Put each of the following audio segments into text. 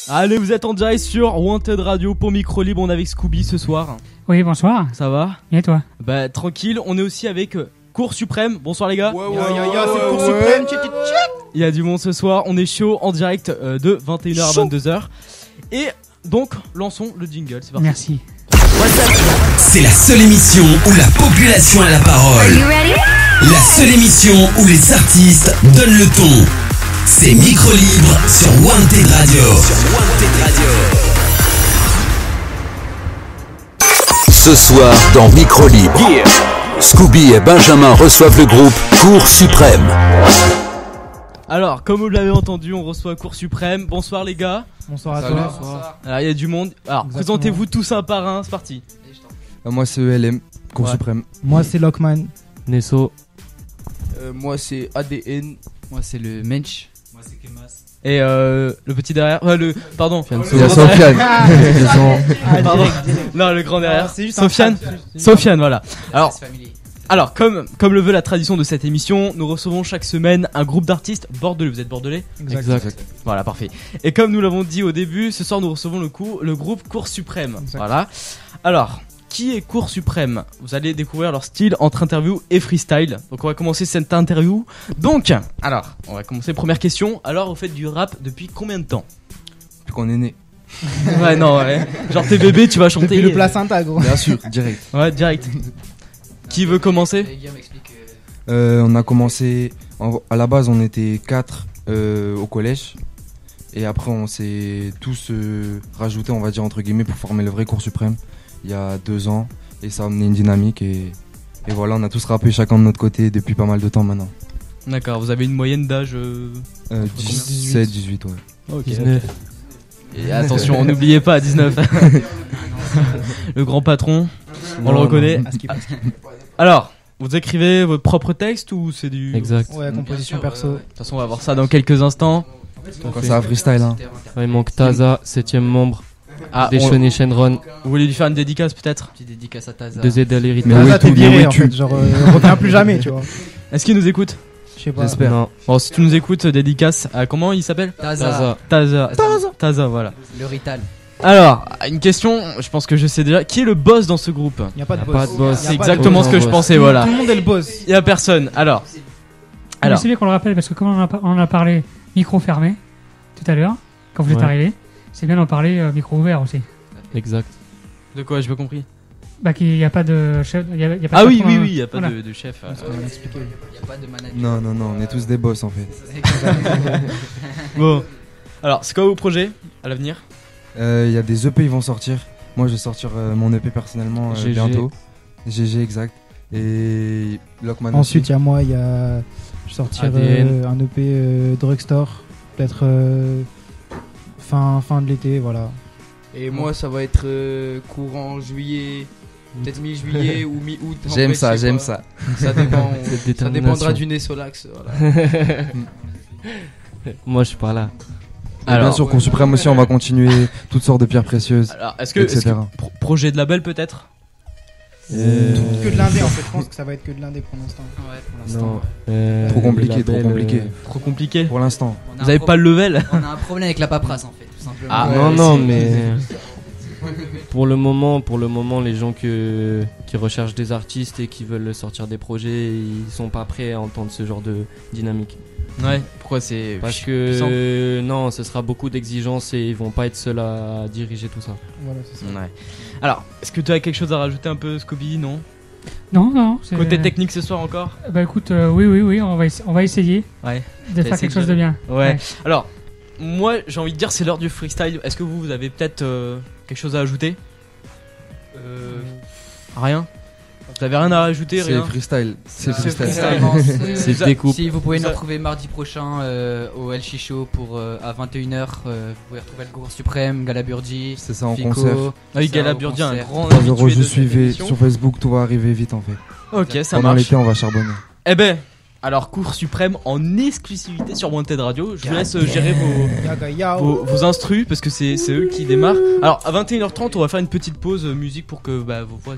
Allez, vous êtes en direct sur Wanted Radio pour Micro Libre. On est avec Scooby ce soir. Oui, bonsoir. Ça va? Et toi? Bah, tranquille. On est aussi avec Cours Suprême. Bonsoir les gars. C'est le Cours Suprême. Il y a du monde ce soir. On est chaud en direct de 21h à 22h. Et donc, lançons le jingle. C'est parti. Merci. C'est la seule émission où la population a la parole. La seule émission où les artistes donnent le ton. C'est Micro Libre sur Wanted Radio. Ce soir dans Micro Libre, Scooby et Benjamin reçoivent le groupe Cours Suprême. Alors, comme vous l'avez entendu, on reçoit Cours Suprême. Bonsoir les gars. Bonsoir à toi. Alors, il y a du monde. Alors, présentez-vous tous un par un. C'est parti. Moi c'est ELM, Cours Ouais. Suprême. Moi c'est Lockman. Nesso. Moi c'est ADN. Moi c'est le Mensch. Et le petit derrière. Pardon. Il y a Sofiane. Pardon. Non, le grand derrière. c'est juste Sofiane. Sofiane, voilà. Alors, comme le veut la tradition de cette émission, nous recevons chaque semaine un groupe d'artistes bordelais. Vous êtes bordelais? Exact. Voilà, parfait. Et comme nous l'avons dit au début, ce soir nous recevons le groupe Cours Suprême. Exact. Voilà. Alors, qui est Cours Suprême? Vous allez découvrir leur style entre interview et freestyle. Donc on va commencer cette interview. Donc, alors, on va commencer. Première question. Alors, vous faites du rap depuis combien de temps? Depuis qu'on est né. Ouais, non, ouais. Genre t'es bébé, tu vas chanter. Depuis le placenta, gros. Bien sûr, direct. Ouais, direct. Qui veut commencer? On a commencé. À la base, on était 4 au collège. Et après, on s'est tous rajoutés, on va dire, entre guillemets, pour former le vrai Cours Suprême. Il y a 2 ans. Et ça a amené une dynamique. Et voilà, on a tous rappé chacun de notre côté depuis pas mal de temps maintenant. D'accord, vous avez une moyenne d'âge 17, 18, ouais. Ok. 19. Et attention, n'oubliez pas, 19. Le grand patron, on le reconnaît. Alors, vous écrivez votre propre texte ou c'est du... Exact. Ouais, composition perso. De toute façon, on va voir ça dans quelques instants. Quand c'est un freestyle, hein. Ouais, il manque Taza, 7ème membre. Ah, Deschonné Shenron. vous voulez lui faire une dédicace peut-être? Petite dédicace à Taza. 2Z à l'hérite. Mais Mais oui, là, t'es tout, viré mais oui, en tu- fait. Genre, on revient plus jamais, tu vois. Est-ce qu'il nous écoute? Je sais pas. J'espère. Non. Bon, si tu nous écoutes, dédicace à comment il s'appelle? Taza. Taza, voilà. Le Rital. Alors, une question, je pense que je sais déjà. Qui est le boss dans ce groupe? Y a pas de Y a boss. pas de boss. C'est exactement ce que je boss. pensais, Tout voilà. le monde est le boss. Il y a personne. Alors, Mais c'est bien qu'on le rappelle parce que comme on en a parlé micro fermé tout à l'heure, quand vous êtes Ouais. arrivé, c'est bien d'en parler micro ouvert aussi. Exact. de quoi? J'ai pas compris. Bah qu'il n'y a pas de chef, il y a pas Ah de oui, patron, oui, il y a pas voilà. de chef. Il n'y a pas de manager. Non, on est tous des boss en fait. Bon, alors, c'est quoi vos projets à l'avenir? Il y a des EP, ils vont sortir. Moi, je vais sortir mon EP personnellement GG. bientôt. GG, exact. Et Lockman. Ensuite, il y a moi, je vais sortir ADN. un EP Drugstore. Peut-être fin de l'été, voilà. Et moi, ça va être courant juillet, peut-être mi-juillet ou mi-août. En J'aime vrai, ça, je sais j'aime pas. ça. Ça dépend. Cette Ça dépendra détermination. du Nessolax. Voilà. Moi je suis pas là. Et bien sûr, Cours Suprême aussi, on va continuer toutes sortes de pierres précieuses, Alors, est-ce que etc. projet de label peut-être? Que de l'indé en fait, je pense que ça va être que de l'indé pour l'instant. Ouais, pour l'instant. Non. Trop compliqué, les trop labels, compliqué. Trop compliqué? Pour l'instant. On a Vous avez un pas le level? On a un problème avec la paperasse en fait, tout simplement. Ah, Non, Ouais, non, c'est- mais pour le moment, les gens qui recherchent des artistes et qui veulent sortir des projets, ils sont pas prêts à entendre ce genre de dynamique. Ouais, pourquoi c'est... Parce puissant. que non, ce sera beaucoup d'exigences et ils vont pas être seuls à diriger tout ça. Voilà, c'est ça. Ouais. Alors, est-ce que tu as quelque chose à rajouter un peu, Scooby? Non? Non. c'est- Côté technique ce soir encore? Bah écoute, oui, on va essayer Ouais. de faire quelque chose de bien. Ouais. Alors, moi, j'ai envie de dire, c'est l'heure du freestyle. Est-ce que vous avez peut-être quelque chose à ajouter? Rien? Vous avez rien à rajouter? C'est Rien? freestyle. C'est C'est freestyle. freestyle. C'est Ça- découpe. Si vous pouvez nous Ça- retrouver mardi prochain au El Chicho pour à 21h, vous pouvez retrouver le Cours Suprême, Galaburdi, C'est ça en Fico. concert. Ah oui, ça, Gala au Burdi, un concert. grand 3 habitué euros, de je cette suivais émission. sur Facebook, tout va arriver vite en fait. Ok, ça Pendant marche. l'été, on va charbonner. Eh ben, alors Cours Suprême en exclusivité sur Wanted Radio. Je vous laisse gérer Yaga yao. vos instrus parce que c'est eux qui démarrent. Alors à 21h30, on va faire une petite pause musique pour que vos voix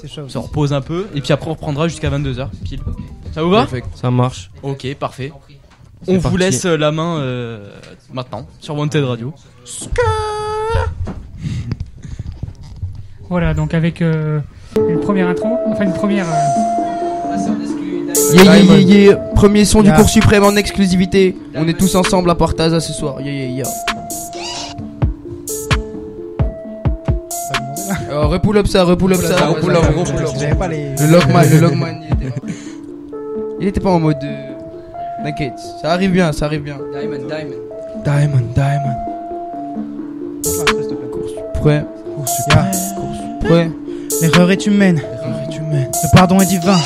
C'est chaud. se reposent un peu. Et puis après, on reprendra jusqu'à 22h pile. Ça vous va? Perfect. Ça marche. Ok, parfait. On vous laisse la main maintenant sur Wanted Radio. Voilà, donc avec une première intro, enfin une première. Yeah. Premier son du cours suprême en exclusivité. On est tous ensemble à Portaza ce soir. Yeah. Repull up ça. J'avais pas les. Le Logman, il était pas en mode. T'inquiète, ça arrive bien. Diamond. Cours suprême. L'erreur est humaine. Le pardon est divin.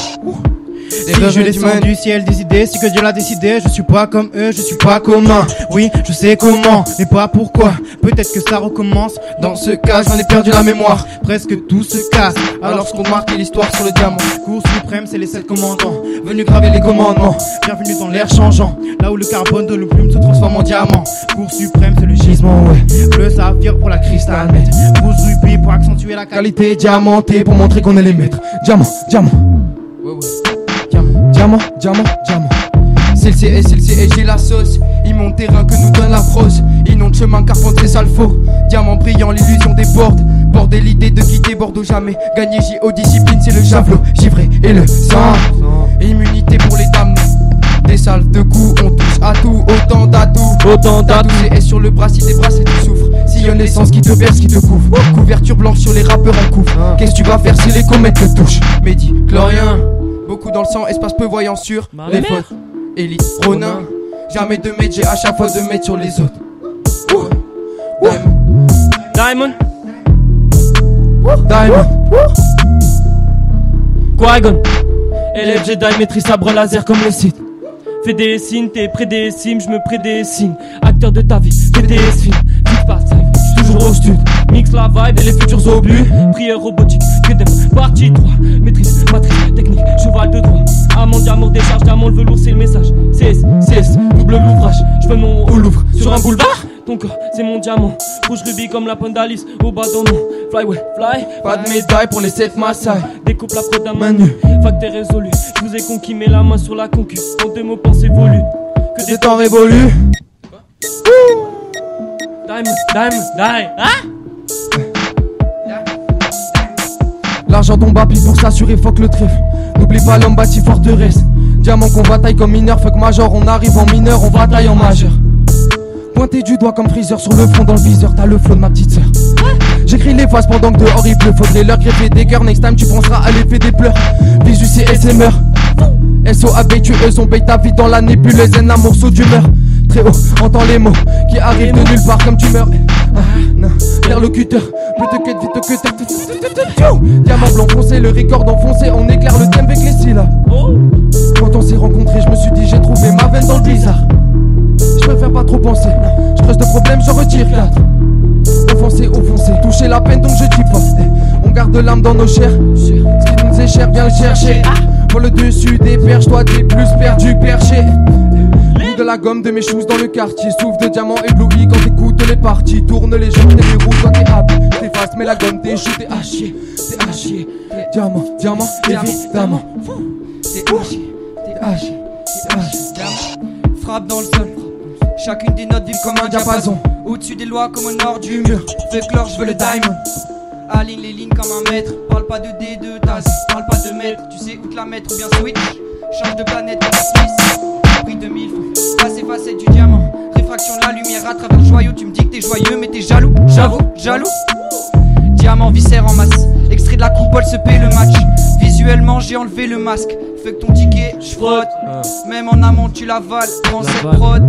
Si je descends du ciel des idées, c'est que Dieu l'a décidé. Je suis pas comme eux, je suis pas commun. Oui, je sais comment, mais pas pourquoi. Peut-être que ça recommence. Dans ce cas, j'en ai perdu la mémoire. Presque tout se casse. Alors ce qu'on marque l'histoire sur le diamant. Cours suprême, c'est les 7 commandants venus graver les commandements. Bienvenue dans l'air changeant, là où le carbone de nos plumes se transforme en diamant. Cours suprême, c'est le gisement, ouais. Bleu saphir pour la cristal mètre. Rouge rubis pour accentuer la qualité. Diamanté pour montrer qu'on est les maîtres. Diamant. C'est le CS, j'ai la sauce. Ils montent terrain que nous donne la prose. Ils n'ont de chemin carpenté, ça le faut. Diamant brillant, l'illusion déborde. Bordé l'idée de quitter Bordeaux jamais. Gagner JO, discipline, c'est le javelot. Givré et le sang. Immunité pour les damnés. Des salves de coups, on touche à tout. Autant d'atouts. CS sur le bras, si tes bras c'est tu souffres. Sillonne l'essence qui te berce, qui te couvre. Couverture blanche sur les rappeurs en couvre. Qu'est-ce que tu vas faire si les comètes te touchent? Mehdi, Chlorien. Beaucoup dans le sang, espace peu voyant sur les fautes. Élite, Ronin. Jamais 2 mètres, j'ai à chaque fois 2 mètres sur les autres. Diamond. Qui-Gon. Élève Jedi maîtrise sabre laser comme le Sith. Fais des signes, t'es près des cimes, je me prédestine. Acteur de ta vie, fais des films. Vite pas ça, toujours au stud. Mix la vibe et les futurs obus. Prière robotique, que des partie 3. Maîtrise, matrice, technique, cheval de droit. Amant, diamant, décharge, diamant, le velours, c'est le message. CS, double l'ouvrage. Je fais mon au Louvre, sur un boulevard. Ton corps, c'est mon diamant. Rouge rubis comme la pointe d'Alice. Au bas dans mon fly. Pas de médaille pour les 7 Maasai. Découpe la prod à main nue. Facteur résolu. Je vous ai conquis, mets la main sur la concu. Quand de mots pensées volus. Que des temps révolus. Diamond, hein? L'argent tombe à pied pour s'assurer, fuck le trèfle. N'oublie pas l'homme bâti forteresse. Diamant qu'on bataille comme mineur, fuck major. On arrive en mineur, on bataille en majeur. Pointé du doigt comme Freezer sur le front dans le viseur. T'as le flow de ma petite sœur. J'écris les phrases pendant que dehors il pleut. Faudrait leur greffer des cœurs. Next time tu penseras à l'effet des pleurs. Visu c'est SMR. SOAB tu on paye ta vie dans la nébuleuse. Un morceau d'humeur. Très haut, entends les mots qui arrivent de nulle part comme tu meurs. Interlocuteur, plutôt que de diamant blanc foncé, le record enfoncé. On éclaire le thème avec les syllabes. Quand on s'est rencontrés, je me suis dit j'ai trouvé ma veine dans le blizzard. Je préfère pas trop penser. Je creuse de problèmes, je retire 4. Offensé, toucher la peine donc je dis pas. On garde l'âme dans nos chairs. Ce qui nous est cher, viens le chercher. Pour le dessus des perches, toi t'es plus perdu, perché. De la gomme de mes choses dans le quartier. Souffle de diamant ébloui quand t'écoutes les parties. Tourne les jambes, t'es verrous, toi t'es hâte. T'effaces mais la gomme t'es chou, t'es haché. Diamant, évidemment. T'es haché. Frappe dans le sol. Chacune des notes vive comme un diapason. Au-dessus des lois comme au nord du mur. Veux clore, je veux le diamond. Aligne les lignes comme un maître. Parle pas de D2 tasse, parle pas de mètre. Tu sais où te la mettre ou bien switch. Change de planète comme Smith. Prix 2000 fois. Face et facette du diamant. Réfraction de la lumière à travers le joyau. Tu me dis que t'es joyeux mais t'es jaloux. J'avoue, jaloux. Diamant viscère en masse. Extrait de la coupole se paie le match. Visuellement j'ai enlevé le masque. Fais que ton ticket, j'frotte. Même en amont tu l'avales. Dans cette prod,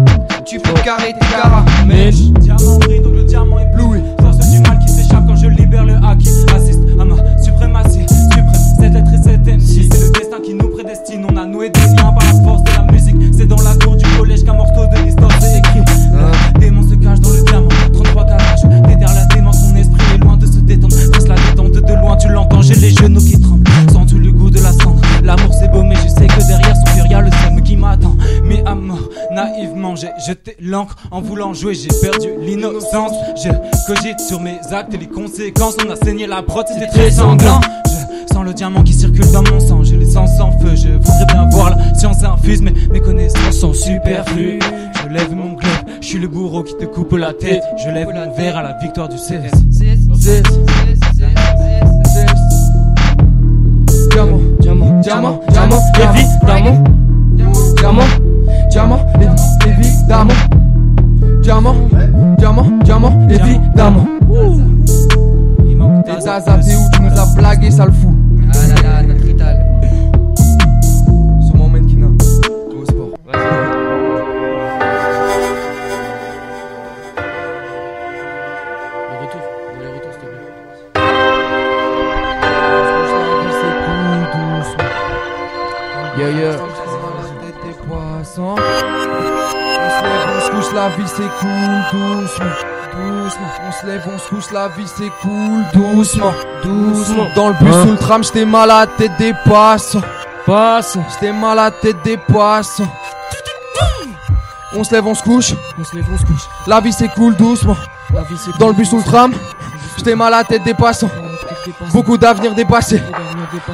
tu peux carrer tes caramèches. Diamant brille donc le diamant est bleu. Force du mal qui s'échappe quand je libère le hack. Assiste à ma suprématie. Suprême, cette lettre et cette MC. C'est le destin qui nous prédestine. On a noué des liens par la force de la musique. C'est dans la cour du collège qu'un morceau de l'histoire s'est écrit. Le démon se cache dans le diamant. 33 carrages, déterre la démence. Son esprit est loin de se détendre. Passe la détente de loin, tu l'entends. J'ai les genoux qui tremblent. Sens-tu le goût de la cendre? L'amour c'est beau mais je sais que derrière son cœur y'a le seum qui m'attend. Mais à mort, naïvement j'ai jeté l'encre. En voulant jouer j'ai perdu l'innocence. Je cogite sur mes actes et les conséquences. On a saigné la brotte, c'était très sanglant. Je sens le diamant qui circule dans mon sang. J'ai les sens sans feu, je voudrais bien voir la science infuse. Mais mes connaissances sont superflues. Je lève mon club, je suis le bourreau qui te coupe la tête. Je lève mon verre à la victoire du CS. Diamant, diamant, diamant, diamant, évidemment. Diamant, diamant, évidemment. Diamant, diamant, diamant, évidemment. T'es Zaza, t'es où? Tu nous as blagué, ça le fout. Ah là là, notre rital. Sur mon Menkina, au sport. Le retour, dans les retours, s'il te plaît. Yeah, yeah. Des poissons. On se couche, la vie c'est cool, doucement. Doucement, on se lève, on se couche, la vie c'est cool, doucement, doucement. Dans le bus sous le tram, j'étais mal à la tête des poissons. J'étais mal à la tête des poissons. On se lève, on se couche, la vie c'est cool, doucement. Dans le bus sous le tram, j'étais mal à la tête des poissons. Beaucoup d'avenir dépassé,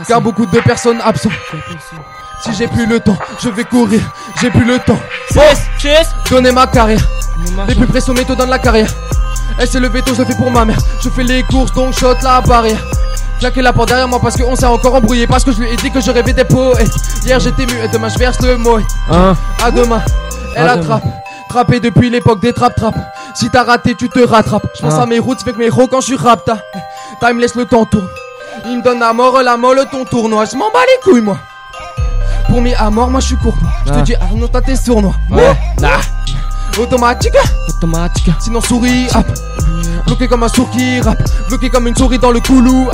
car beaucoup de personnes absentes. Si j'ai plus le temps, je vais courir, j'ai plus le temps. Donner ma carrière. Les plus pressés me donnent la carrière. Elle s'est levée tôt, je le fais pour ma mère. Je fais les courses donc shot la barrière. Claquer la porte derrière moi parce qu'on s'est encore embrouillé. Parce que je lui ai dit que je rêvais des poètes. Hier j'étais mu et demain je verse le mot. À demain, elle attrape. Trappé depuis l'époque des trap-trap. Si t'as raté tu te rattrapes. Je pense à mes routes, fait que mes héros quand je suis rapta. Time laisse le temps tourne. Il me donne la mort, le ton tournoi. Je m'en bats les couilles moi. Pour mes à mort, moi je suis court. Je te dis Arnaud t'as tes sournois. Automatique, sinon souris, hop. Bloqué comme un sourd qui rappe, bloqué comme une souris dans le coulou.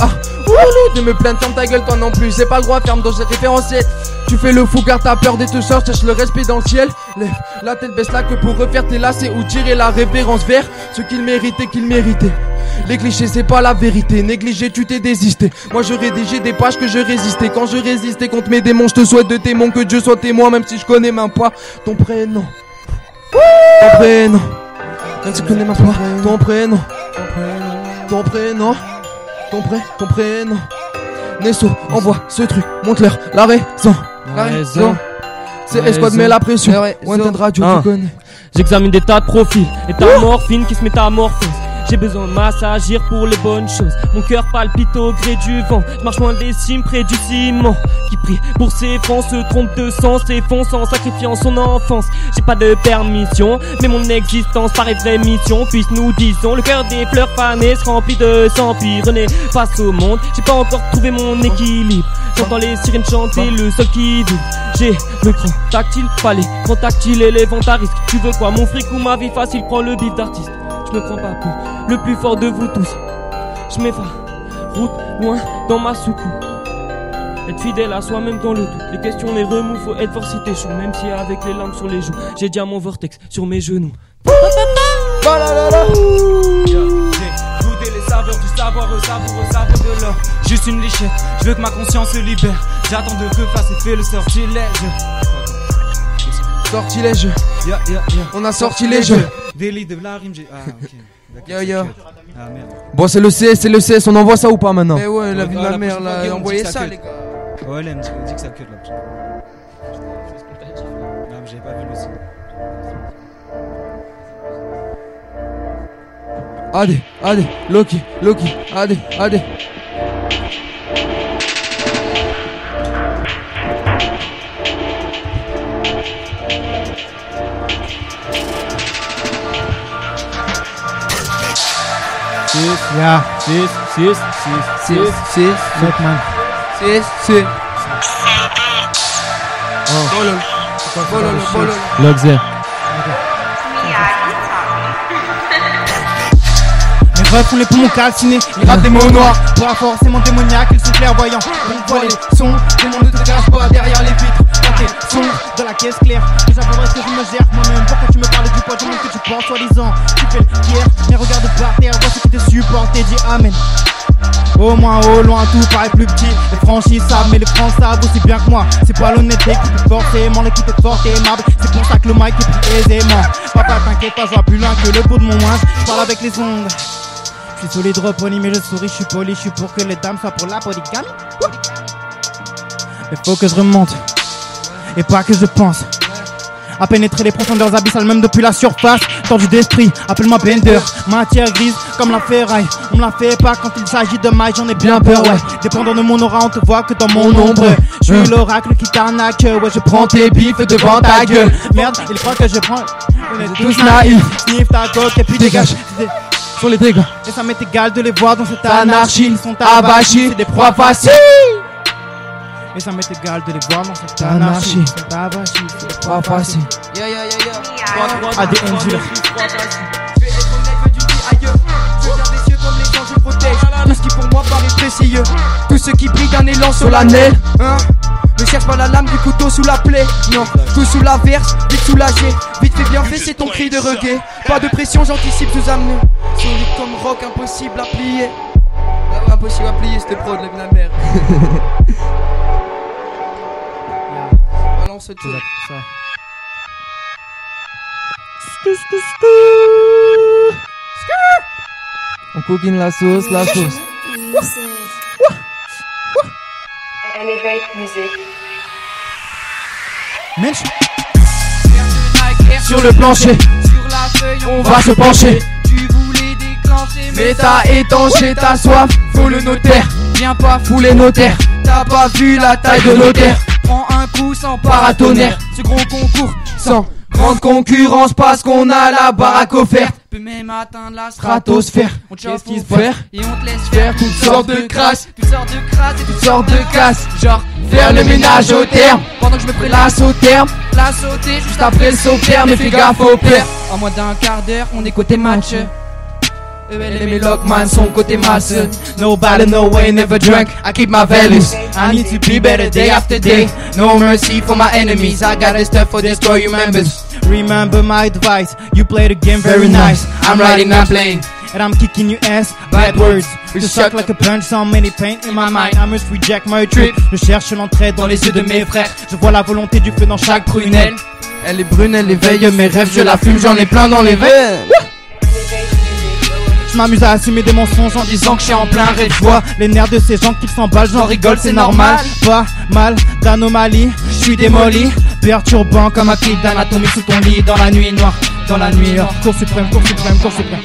Oulou, de me plaindre, ferme ta gueule toi non plus. J'ai pas le droit, ferme dans ces référentiels. Tu fais le fou car t'as peur des toucheurs, cherche le respect dans le ciel. Lève la tête, baisse là que pour refaire tes lacets ou tirer la révérence vers ce qu'il méritait, qu'il méritait. Les clichés c'est pas la vérité, négligé tu t'es désisté. Moi je rédigeais des pages que je résistais. Quand je résistais contre mes démons, je te souhaite de témoin que Dieu soit témoin. Même si je connais même pas ton prénom. Ton prénom. Même si je connais même pas ton prénom. Ton prénom. Ton prénom. Nesso, envoie ce truc, montre-leur la raison. La raison. C'est Esquad met la pression. Wanted Radio, tu connais. J'examine des tas de profils, état morphine qui se métamorphose. J'ai besoin de m'assagir pour les bonnes choses. Mon cœur palpite au gré du vent. Je marche loin des cimes près du ciment. Qui prie pour ses fonds, se trompe de sens, s'effonce en sacrifiant son enfance. J'ai pas de permission, mais mon existence paraît vraie mission. Puisse nous disons, le cœur des fleurs fanées se remplit de sang. Puis René face au monde, j'ai pas encore trouvé mon équilibre. J'entends les sirènes chanter, le sol qui vibre. J'ai le cran tactile, pas les grands tactiles et les ventes à risque. Tu veux quoi, mon fric ou ma vie facile? Prends le bif d'artiste. Je me prends pas pour le plus fort de vous tous. Je m'efface, route loin dans ma soucoupe. Être fidèle à soi-même dans le doute. Les questions, les remous, faut être fort si t'es chaud. Même si avec les larmes sur les joues, j'ai diamant vortex sur mes genoux. Goûter les saveurs du savoir, saveur de l'or. Juste une lichette, je veux que ma conscience se libère. J'attends de te faire et fais le sortilège. Sortilège, on a sorti les jeux. Délit de la rime, j'ai. Ah, ok. Yo. Ah merde. Bon, c'est le CS, on envoie ça ou pas maintenant? Mais ouais, la vie de ma mère là, envoyez ça les gars. Ouais, là, on dit que ça cut là. Non, mais j'avais pas vu le son. Allez, Loki, allez. Loxer. Mes refs font les poumons calcinés, ils rappent des mots noirs. Pas forcément démoniaques, ils sont clairvoyants. On voit les sons, des mondes ne te cachent pas derrière les vitres. Quand t'es sombre, dans la caisse claire, déjà faudrait que je me gère moi-même. Pourquoi tu me parles du poids du monde que tu portes soi-disant? Tu fais le tiers, mais regarde par terre, vois ce qui te supporte et dis amen. Au moins au loin tout paraît plus petit. Les franchis savent mais les francs savent aussi bien que moi. C'est pas l'honnêteté qui peut forcément, l'équipe est forte et aimable. C'est pour ça que le mic est pris aisément. Papa t'inquiète pas, je vois plus loin que le bout de mon moins. Je parle avec les ongles. Je suis solide repoli mais je souris, je suis poli. Je suis pour que les dames soient pour la polygamie. Mais faut que je remonte et pas que je pense. à pénétrer les profondeurs abyssales même depuis la surface. Tordu d'esprit, appelle-moi Bender. Matière grise comme la ferraille. On me la fait pas quand il s'agit de maille, j'en ai bien peur, ouais. Dépendant de mon aura, on te voit que dans mon ombre. Je suis l'oracle qui t'arnaque, ouais, je prends tes bifs devant ta gueule. Merde, il croit que je prends. On est tous naïfs. Sniff ta coque et puis dégage. Sur les dégâts. Et ça m'est égal de les voir dans cette anarchie. Ils sont avachis, c'est des proies faciles. Et ça m'est égal de les voir dans cette anarchie. Ils sont avachis, c'est des proies faciles. ADN du Je garde les cieux comme les gens, je protège tout ce qui pour moi paraît précieux. Tout ce qui brille d'un élan solennel, hein. Ne cherche pas la lame du couteau sous la plaie. Non, tout sous la verse, vite soulagé. Vite fait bien fait, c'est ton cri de reggae. Pas de pression, j'anticipe sous amener. Solide comme rock, impossible à plier. Impossible à plier, c'était pro de la merde. Balance tout. On coquine la sauce, la sauce. Elevate music. Mensch. Sur le plancher, sur la feuille, on va se pencher. Tu voulais déclencher, Mais t'as étanché ta soif, faut le notaire. viens pas Fous les notaires, T'as pas vu la taille de notaire. Prends un coup sans Paratonnerre, ce gros concours sans grande concurrence parce qu'on a la baraque offerte. peut même atteindre la Stratosphère, On te qu'est-ce chauffe qu'il au faut faire? et on te laisse Faire toutes sortes de crasses, toutes sortes de crasses et toutes sortes de casses. Genre faire le ménage au terme, pendant que je me prélasse place au terme. la sauter juste Juste après le saupère, mais fais gaffe au père. En moins d'un quart d'heure, on est côté match. Les Melockman sont côté masse. No battle, no way, never drunk. I keep my values. I need to be better day after day. No mercy for my enemies. I got a stuff for destroy you members. Remember my advice, you play the game very nice. I'm riding, I'm playing. And I'm kicking your ass, bad words. You suck like a punch, so many pain in my mind. I must reject my trip. Je cherche l'entraide dans les yeux de mes frères. Je vois la volonté du feu dans chaque prunelle. Elle est brune, elle éveille mes rêves. Je la fume, j'en ai plein dans les veines. Je m'amuse à assumer des mensonges en disant que je suis en plein rêve. Je vois les nerfs de ces gens qui s'emballent, j'en rigole, c'est normal. Pas mal d'anomalie, je suis démoli. Perturbant comme un clip d'anatomie sous ton lit. Dans la nuit noire, dans la nuit. Cour suprême, cour suprême, cour suprême.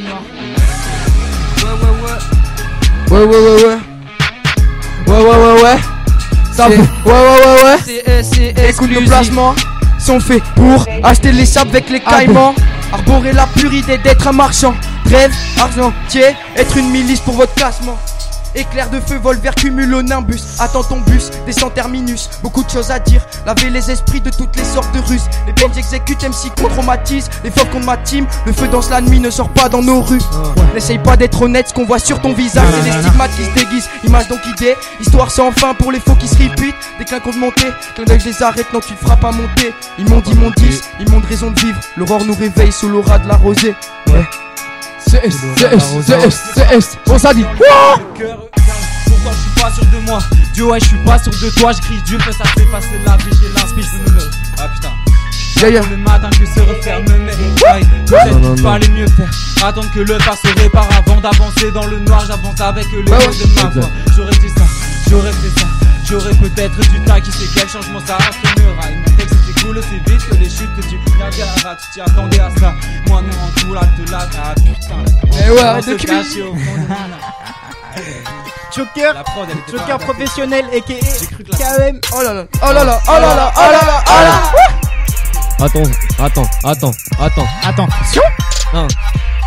Ouais. Ça fait. Ouais. C'est Écoute, nos placements sont faits pour acheter les sables avec les caïmans. Arborer la pure idée d'être un marchand. Rêve, argentier, être une milice pour votre classement. Éclair de feu, vol vert, cumule au nimbus. Attends ton bus, descends terminus. Beaucoup de choses à dire, laver les esprits de toutes les sortes de ruses. Les peines j'exécute, MC qu'on traumatise. Les fautes contre ma team, le feu danse la nuit, ne sort pas dans nos rues. N'essaye pas d'être honnête, ce qu'on voit sur ton visage, c'est des stigmates qui se déguisent. Image donc idée, histoire sans fin pour les faux qui se repeat. Des clins qu'on monter, clin d'œil je les arrête, non tu ne feras pas monter. Ils m'ont dit, ils m'ont de raison de vivre. L'aurore nous réveille sous l'aura de la rosée. Ouais. CS, on ça dit. Pourtant je suis pas sûr de moi. Dieu ouais je suis pas sûr de toi. J'crie Dieu fait ça fait passer la vie. J'ai l'inspire je me lève. Ah putain Le matin que se referme mes failles. Peut-être qu'il fallait mieux faire. Attendre que le pas se répare avant d'avancer dans le noir. J'avance avec les mots de ma voix. J'aurais dit ça, j'aurais fait ça. J'aurais peut-être du tas, qui sait quel changement ça entraînera. Il m'a texte c'était cool aussi vite que les chutes que tu Niagara. Tu t'y attendais à ça. Moi nous en tout l'acte là. Ah putain. Eh ouais, on se cache au fond Joker, Joker professionnel et KM. Oh là là. Attention.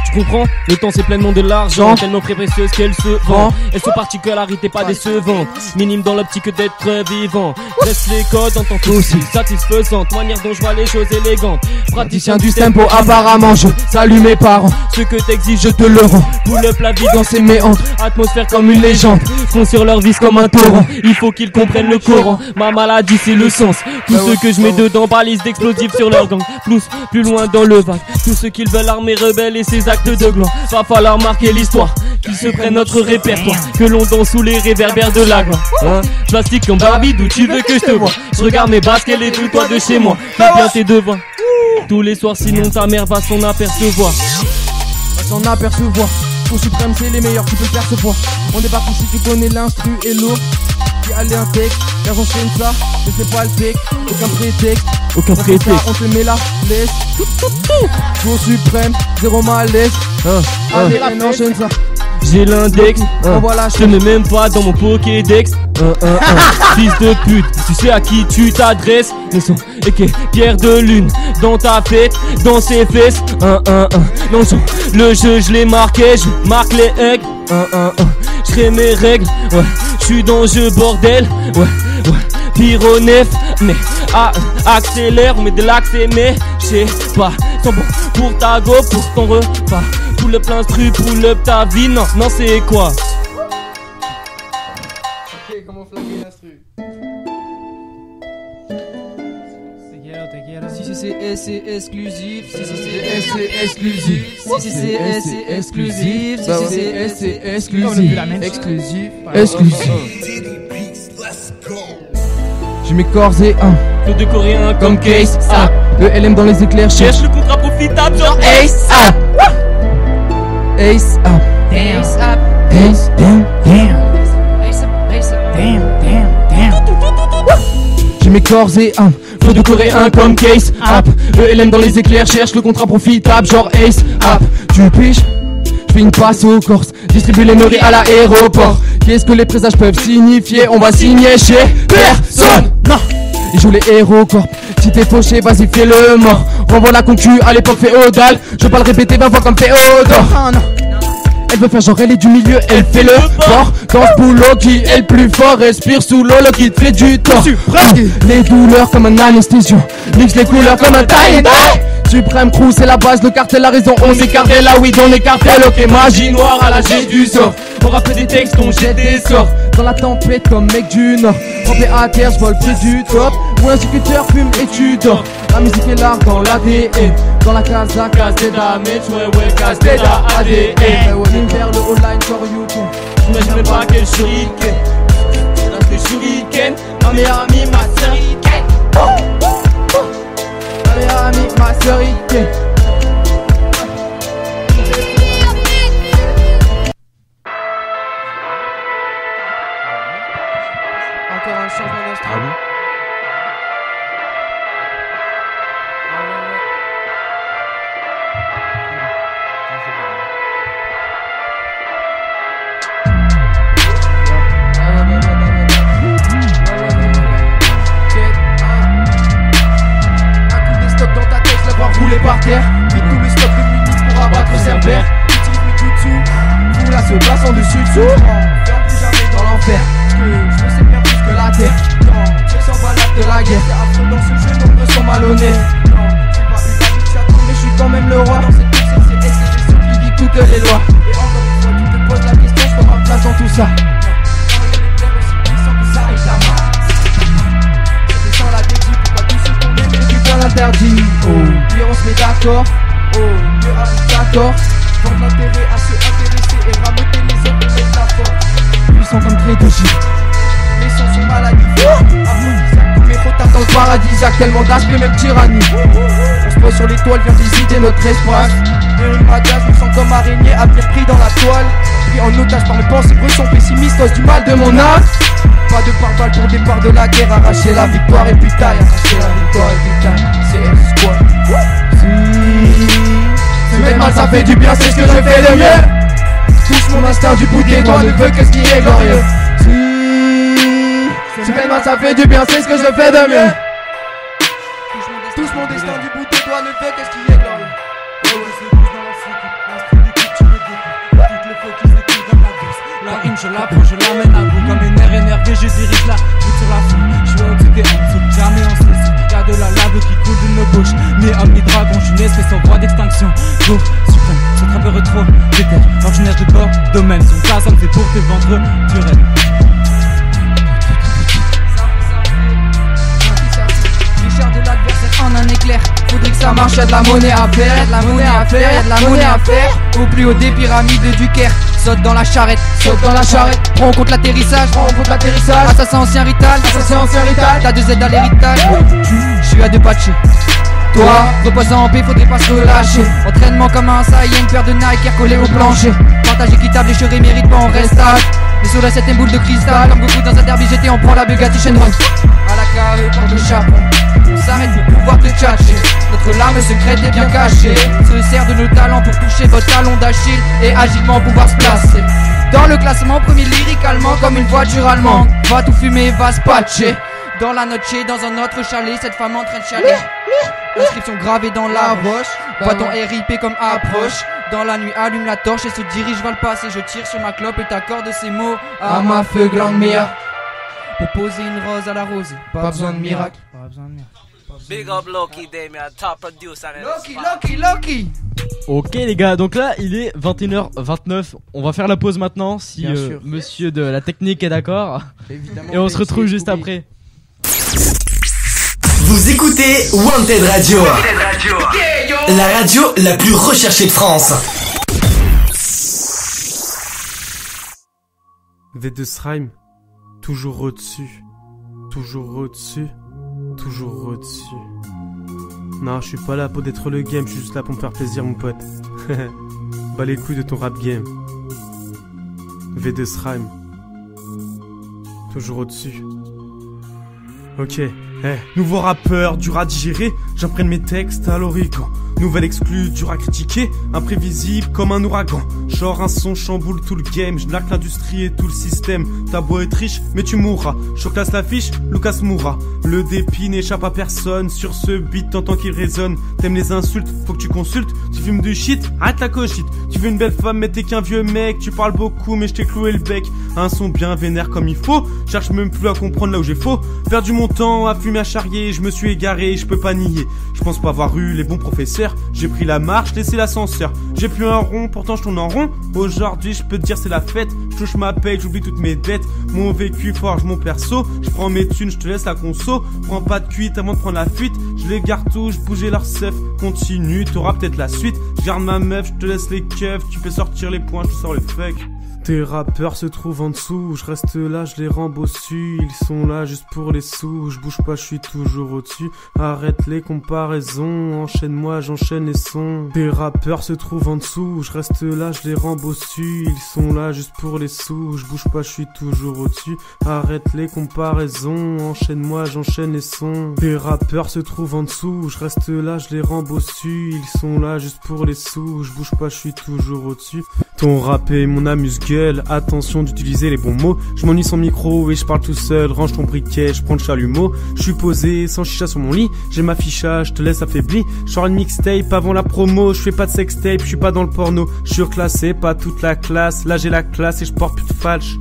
Tu comprends? Le temps c'est pleinement de l'argent, tellement très précieuse qu'elle se vend. Elles sont particularités pas décevantes, minime dans l'optique d'être vivant. Laisse les codes en tant que aussi satisfaisante, manière dont je vois les choses élégantes. Praticien du tempo apparemment, je salue mes parents. Ce que t'exiges je te le rends. Pull up la vie dans ses méandres, atmosphère comme une légende. Font sur leur vis comme un torrent, il faut qu'ils comprennent le Coran. Ma maladie c'est le sens, tout ce que je mets dedans balise d'explosifs sur leur gang. Plus loin dans le vague, tout ce qu'ils veulent armer rebelles et ses actes de gland. Va falloir marquer l'histoire, qu'ils se prennent notre répertoire, que l'on danse sous les réverbères de la gloire. Plastique comme Barbie, d'où tu veux que je te vois. Je regarde mes baskets et tout toi de chez moi. Fais bien tes devoirs tous les soirs, sinon ta mère va s'en apercevoir. Cour suprême c'est les meilleurs, tu peux le percevoir. On débarque ici, tu connais l'instru et lourd. dit allez un texte, car j'enchaîne ça, mais c'est pas le texte, aucun prétexte. Aucun prétexte. On te met la laisse. Cours suprême, zéro malaise. Allez, on enchaîne ça. J'ai l'index, voilà, je n'ai même pas dans mon Pokédex. Fils de pute, tu sais à qui tu t'adresses. Et que pierre de lune dans ta fête, dans ses fesses. Non, le jeu je l'ai marqué, je marque les aigles. Je crée mes règles, ouais. Je suis dans le jeu bordel, ouais. Pyronef, mais accélère, on met de l'accès, mais j'sais pas. Sans bon pour ta go, pour ton repas. Pull up l'instru, pull up ta vie, non, c'est quoi? Ok, comment flaguer l'instru? Si c'est exclusif, si c'est exclusif, si c'est exclusif, si c'est exclusif, exclusif. J'ai mes corps et un Flow de coréen comme Case A. Le LM dans les éclairs, cherche le contrat profitable genre Ace A. Ace Up, Ace Up, Ace Damn, Ace Up, Ace Up, Damn. J'ai mes corps et un flow de coréen comme Case Up. Le LM dans les éclairs, cherche le contrat profitable genre Ace Up. Tu piches, j'fais une passe aux Corses, distribue les meuries à l'aéroport. Qu'est-ce que les présages peuvent signifier? On va signer chez personne. Non. Ils jouent les héros corps. Si t'es fauché, vas-y fais le mort. Renvoie la concu à l'époque féodale. Je vais pas le répéter 20 fois comme Théodore. Elle veut faire genre elle est du milieu, elle fait le fort. Dans ce boulot qui est le plus fort, respire sous l'eau, le qui te fait du tort. Les douleurs comme un anesthésion, mixe les couleurs comme un tie-and-dye. Suprême crew c'est la base, le cartel a raison, on s'écartait là oui on est cartel. Ok magie noire à la jet du sort. On rappelle des textes, on jette des sorts. Dans la tempête comme mec du nord. Rampé à terre, j'vole plus du top. Ou un sculpteur fume et tu dors. La musique est l'art dans l'ADN. Dans la casa, Caseda, ouais, Caseda, ADN. Vers le online, genre YouTube. J'imagine même pas quel shuriken. Dans tes shuriken. Ma meilleure amie, ma sœur Iken. Ma meilleure amie, ma sœur Iken. Encore un changement d'instru. Ah bon? Rouler par terre, vite tout le stock de munitions pour abattre Cerbère. Utilise mes jutsu, roule à ce bassin dessus dessous. Ferme plus jamais dans l'enfer, parce que je sais bien plus que la terre. Non, tire sans balade de la guerre. C'est affreux dans ce jeu, nombreux sont malhonnêtes. Non, j'ai pas eu la vie de château, mais je suis quand même le roi. Dans cette course, c'est j'ai ceux qui dit toutes les lois. Et encore une fois, tu te poses la question, je prends ma place dans tout ça. Interdit, oh, puis on se met d'accord, oh, mieux d'accord. Vendre l'intérêt à ceux intéressés et rameuter les autres et mettre la force. Puissant comme clé de J. Les sons sont maladifs. Aphrodisiaque, tous mes retards dans le paradisiaque. Tellement d'aspect, même tyrannie. On se pose sur l'étoile, vient visiter notre espace. Vers une magasin, je me sens comme araignée, à pied pris dans la toile. Pris en otage par mes pensées brûlantes, pessimistes, cause du mal de mon âme. Pas de pare-balles pour départ de la guerre, arracher la victoire et puis taille. Arracher la victoire et puis taille, c'est squad. Si mettre mal ça fait du bien, c'est ce que je fais le mieux. Touche mon instinct du bout des doigts, ne veut que ce qui est glorieux. Si mettre mal ça fait du bien, c'est ce que je fais de mieux. Touche mon destin du bout des doigts, ne veut que ce qui est glorieux. La rime je la prends, je l'amène à bout. Comme une nerf énervé, je dirige la route sur la foule. Je suis au-dessus des hands, jamais on se laisse. Y'a de la lave qui coule de nos bouches. Ni homme ni dragon, je suis une espèce en voie d'extinction. Jour suprême, ce trappeur trop déteste. Ordinaire de bord, domaine. Son caserne c'est pour tes ventres du rêve. Richard de l'adversaire en un éclair. Faudrait que ça marche, y'a de la monnaie à faire, y'a de la monnaie à faire, y'a de la monnaie à faire. Au plus haut des pyramides du Caire. Saute dans la charrette, saute dans la charrette. Prends en compte l'atterrissage, prends en compte l'atterrissage. Assassin ancien rital, assassin ancien rital. T'as 2 Z à l'héritage. Je suis à 2 patchés. Toi, reposant en paix, faudrait pas se relâcher. Entraînement comme un Saiyan, paire de Nike collé au plancher. Partage équitable, les cheveux méritent pas, on reste à Et sur la 7ème boule de cristal, comme Goku dans un derby GT, on prend la Bugatti Shenron. À la KE pour le Japon, on s'arrête pour pouvoir te tchatcher. Notre lame secrète est bien cachée, se sert de nos talents pour toucher votre talon d'Achille et agilement pouvoir se placer dans le classement, premier lyricalement comme une voiture allemande. Va tout fumer, va se patcher dans la noche, dans un autre chalet, cette femme en train de chialer. Inscription gravée dans la roche, vois ton RIP comme approche. Dans la nuit allume la torche et se dirige vers le passé. Je tire sur ma clope et t'accorde ces mots à ma feu glande mia. Pour poser une rose à la rosée, pas besoin de miracle. Big up Loki, Damien, top producer. Loki. Ok les gars, donc là il est 21h29. On va faire la pause maintenant si monsieur de la technique est d'accord. Et on se retrouve juste après. Vous écoutez Wanted Radio, la radio la plus recherchée de France. V2 Srime, toujours au-dessus, toujours au-dessus, toujours au-dessus. Non, je suis pas là pour d'être le game, je suis juste là pour me faire plaisir mon pote. Bas les couilles de ton rap game. V2 Srime, toujours au-dessus. Ok, nouveau rappeur, dur à digérer, j'imprègne mes textes à l'origan. Nouvelle exclue, dur à critiquer, imprévisible comme un ouragan. Genre un son chamboule tout le game, je narque l'industrie et tout le système. Ta beau être riche, mais tu mourras. Je classe l'affiche, Lucas mourra. Le dépit n'échappe à personne, sur ce beat t'entends qu'il résonne. T'aimes les insultes, faut que tu consultes. Tu fumes du shit, arrête la cochite. Tu veux une belle femme mais t'es qu'un vieux mec. Tu parles beaucoup mais je t'ai cloué le bec. Un son bien vénère comme il faut, cherche même plus à comprendre là où j'ai faux. Perdu mon temps à fumer à charrier, je me suis égaré, je peux pas nier. Je pense pas avoir eu les bons professeurs. J'ai pris la marche, laissé l'ascenseur. J'ai plus un rond, pourtant je tourne en rond. Aujourd'hui je peux te dire c'est la fête. Je touche ma paye, j'oublie toutes mes dettes. Mon vécu forge mon perso. Je prends mes thunes, je te laisse la conso. Prends pas de cuite avant de prendre la fuite. Je les garde tous, je bougeais leur seuf. Continue, t'auras peut-être la suite. Je garde ma meuf, je te laisse les keufs. Tu peux sortir les points, je te sors le fuck. Tes rappeurs se trouvent en dessous, je reste là, je les rends bossus. Ils sont là juste pour les sous, je bouge pas, je suis toujours au-dessus. Arrête les comparaisons, enchaîne-moi, j'enchaîne les sons. Tes rappeurs se trouvent en dessous, je reste là, je les rends bossus. Ils sont là juste pour les sous, je bouge pas, je suis toujours au-dessus. Arrête les comparaisons, enchaîne-moi, j'enchaîne les sons. Tes rappeurs se trouvent en dessous, je reste là, je les rends bossus. Ils sont là juste pour les sous, je bouge pas, je suis toujours au-dessus. Ton rap est mon amuse-gueule, attention d'utiliser les bons mots. Je m'ennuie sans micro et je parle tout seul. Range ton briquet, je prends le chalumeau. Je suis posé sans chicha sur mon lit. J'ai ma ficha, je te laisse affaibli. Je sors une mixtape avant la promo. Je fais pas de sextape, je suis pas dans le porno. Je suis reclassé, pas toute la classe. Là j'ai la classe et je porte plus de falche.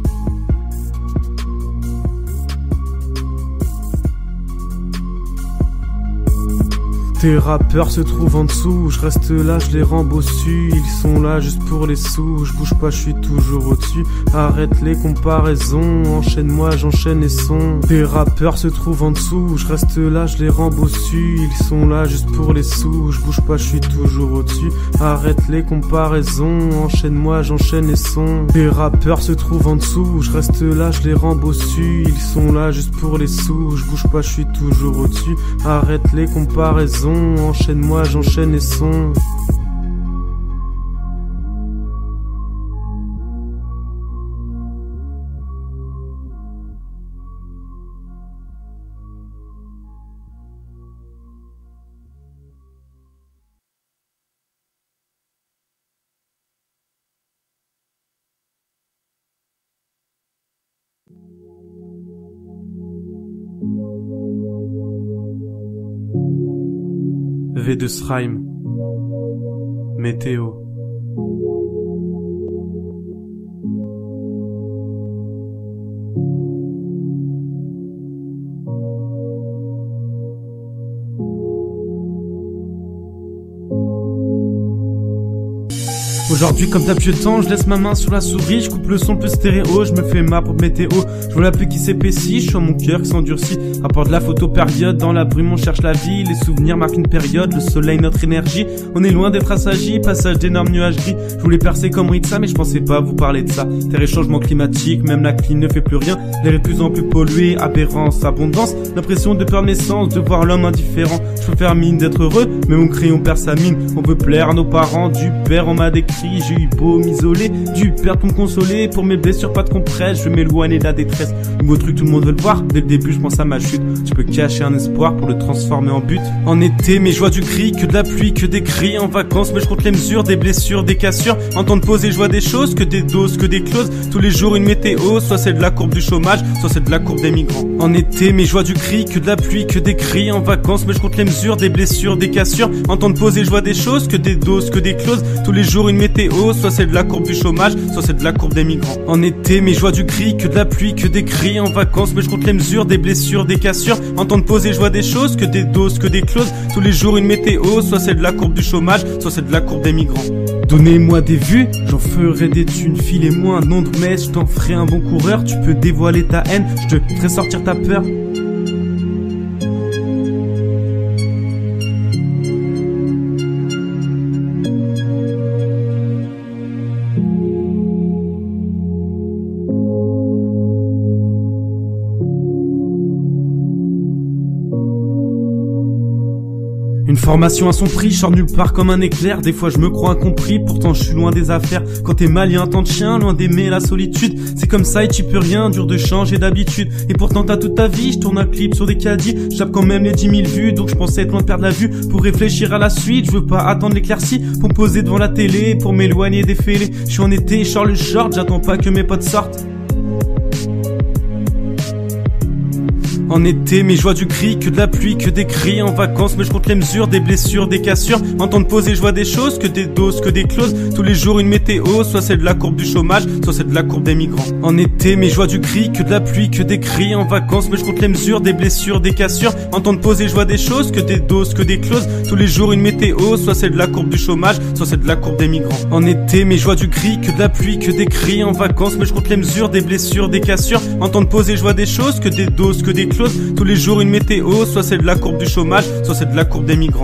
Tes rappeurs se trouvent en dessous, je reste là, je les rends bossus. Ils sont là juste pour les sous, je bouge pas, je suis toujours au-dessus. Arrête les comparaisons, enchaîne-moi, j'enchaîne les sons. Tes rappeurs se trouvent en dessous, je reste là, je les rends bossus. Ils sont là juste pour les sous, je bouge pas, je suis toujours au-dessus. Arrête les comparaisons, enchaîne-moi, j'enchaîne les sons. Tes rappeurs se trouvent en dessous, je reste là, je les rends bossus. Ils sont là juste pour les sous, je bouge pas, je suis toujours au-dessus. Arrête les comparaisons, enchaîne-moi, j'enchaîne les sons. V2 Srime, météo. Aujourd'hui comme d'hab je tends, je laisse ma main sur la souris, je coupe le son plus stéréo, je me fais ma propre météo, je vois la pluie qui s'épaissit, je sens mon cœur qui s'endurcit, rapport de la photo période, dans la brume on cherche la vie, les souvenirs marquent une période, le soleil notre énergie, on est loin d'être assagi, passage d'énormes nuages gris, je voulais percer comme Ritza mais je pensais pas vous parler de ça, terre et changement climatique, même la clim ne fait plus rien, l'air est de plus en plus pollué, aberrance, abondance, l'impression de peur naissance, de voir l'homme indifférent, je peux faire mine d'être heureux, mais mon crayon perd sa mine, on veut plaire à nos parents, du père on m'a décrit crie, j'ai eu beau m'isoler, dû perdre pour me consoler, pour mes blessures pas de compresse, je vais m'éloigner de la détresse. Nouveau truc, tout le monde veut le voir, dès le début je pense à ma chute. Tu peux cacher un espoir pour le transformer en but. En été, mes joies du gris, que de la pluie, que des cris. En vacances, mais je compte les mesures, des blessures, des cassures. En temps de poser, je vois des choses, que des doses, que des clauses. Tous les jours une météo, soit c'est de la courbe du chômage, soit c'est de la courbe des migrants. En été, mes joies du gris, que de la pluie, que des cris. En vacances, mais je compte les mesures, des blessures, des cassures. En temps de poser, je vois des choses, que des doses, que des clauses. Tous les jours une météo, soit c'est de la courbe du chômage, soit c'est de la courbe des migrants. En été, mes joies du gris, que de la pluie, que des cris. En vacances, mais je compte les mesures, des blessures, des cassures. En temps de poser, je vois des choses, que des doses, que des clauses. Tous les jours une météo, soit c'est de la courbe du chômage, soit c'est de la courbe des migrants. Donnez-moi des vues, j'en ferai des thunes. Filez-moi un nom de mèche, je t'en ferai un bon coureur. Tu peux dévoiler ta haine, je te ferai sortir ta peur. Une formation à son prix, je sors nulle part comme un éclair. Des fois je me crois incompris, pourtant je suis loin des affaires. Quand t'es mal, y'a un temps de chien, loin d'aimer la solitude. C'est comme ça et tu peux rien, dur de changer d'habitude. Et pourtant t'as toute ta vie, je tourne un clip sur des caddies. J'tape quand même les 10 000 vues, donc je pensais être loin de perdre la vue. Pour réfléchir à la suite, je veux pas attendre l'éclaircie. Pour me poser devant la télé, pour m'éloigner des fêlés. Je suis en été, je sors le short, j'attends pas que mes potes sortent. En été, mes joies du gris, que de la pluie, que des cris. En vacances, mais je compte les mesures, des blessures, des cassures. En temps de poser, je vois des choses, que des doses, que des clauses. Tous les jours une météo, soit c'est de la courbe du chômage, soit c'est de la courbe des migrants. En été, mes joies du gris, que de la pluie, que des cris. En vacances, mais je compte les mesures, des blessures, des cassures. En temps de poser, je vois des choses, que des doses, que des clauses. Tous les jours une météo, soit c'est de la courbe du chômage, soit c'est de la courbe des migrants. En été, mes joies du gris, que de la pluie, que des cris. En vacances, mais je compte les mesures, des blessures, des cassures. En temps de poser, je vois des choses, que des doses, que des clauses. Tous les jours une météo, soit c'est de la courbe du chômage, soit c'est de la courbe des migrants.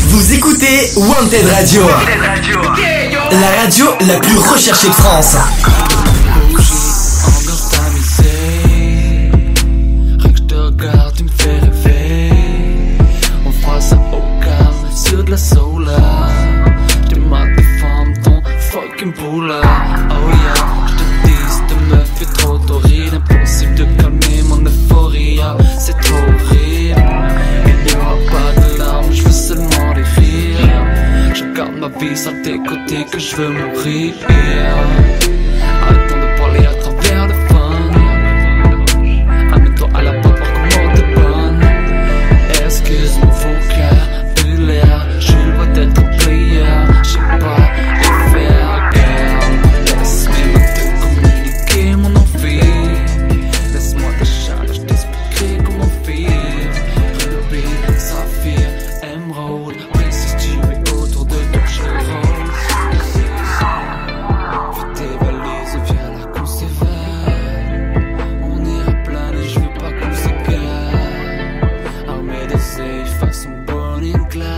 Vous écoutez Wanted Radio, la radio la plus recherchée de France. La sola, je te mate des femmes, ton fucking boula. Oh yeah, je te dis, cette meuf fait trop torride. Impossible de calmer mon euphorie, c'est trop horrible. Il n'y aura pas de larmes, je veux seulement des rires. Je garde ma vie sur tes côtés que je veux mourir. Arrêtons de parler à travers le fun. Amène-toi à la porte, voir comment t'es bonne. Excuse mon vocabulaire. D'être un player, je sais pas et faire guerre. Laisse-moi te communiquer mon envie. Laisse-moi ta chaleur, je t'expliquerai comment vivre. Ruby, saphir, émeraude, précise tu es autour de ton rose. Fais tes valises, viens là qu'on s'évade. On ira planer, je veux pas qu'on s'égare. Armée de safe, façon Bonnie and Clyde.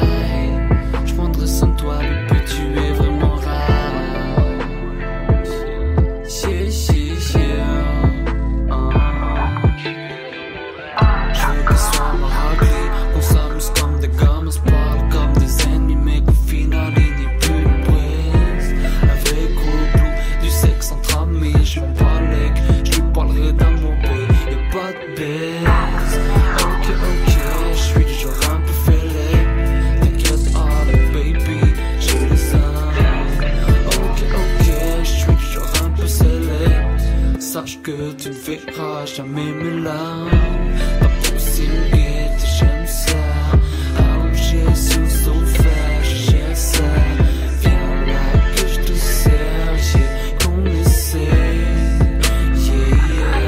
Sans toi, bébé, tu es vraiment rare. Yeah, yeah, yeah. Je veux que soit ma raclée. On s'amuse comme des gamins, on se parle comme des ennemis, mais qu'au final il n'y a plus de brise. Un vrai couple, du sexe entre amis. Je lui parle, je lui parlerai d'amour, y'a pas de baisse. Ok, je suis du genre un peu fêlé. Sache que tu ne verras jamais mes larmes. Ta proximité, j'aime ça. Allongé sur le sofa, j'aime ça. Viens là que je te serre, j'ai qu'on essaie. Yeah,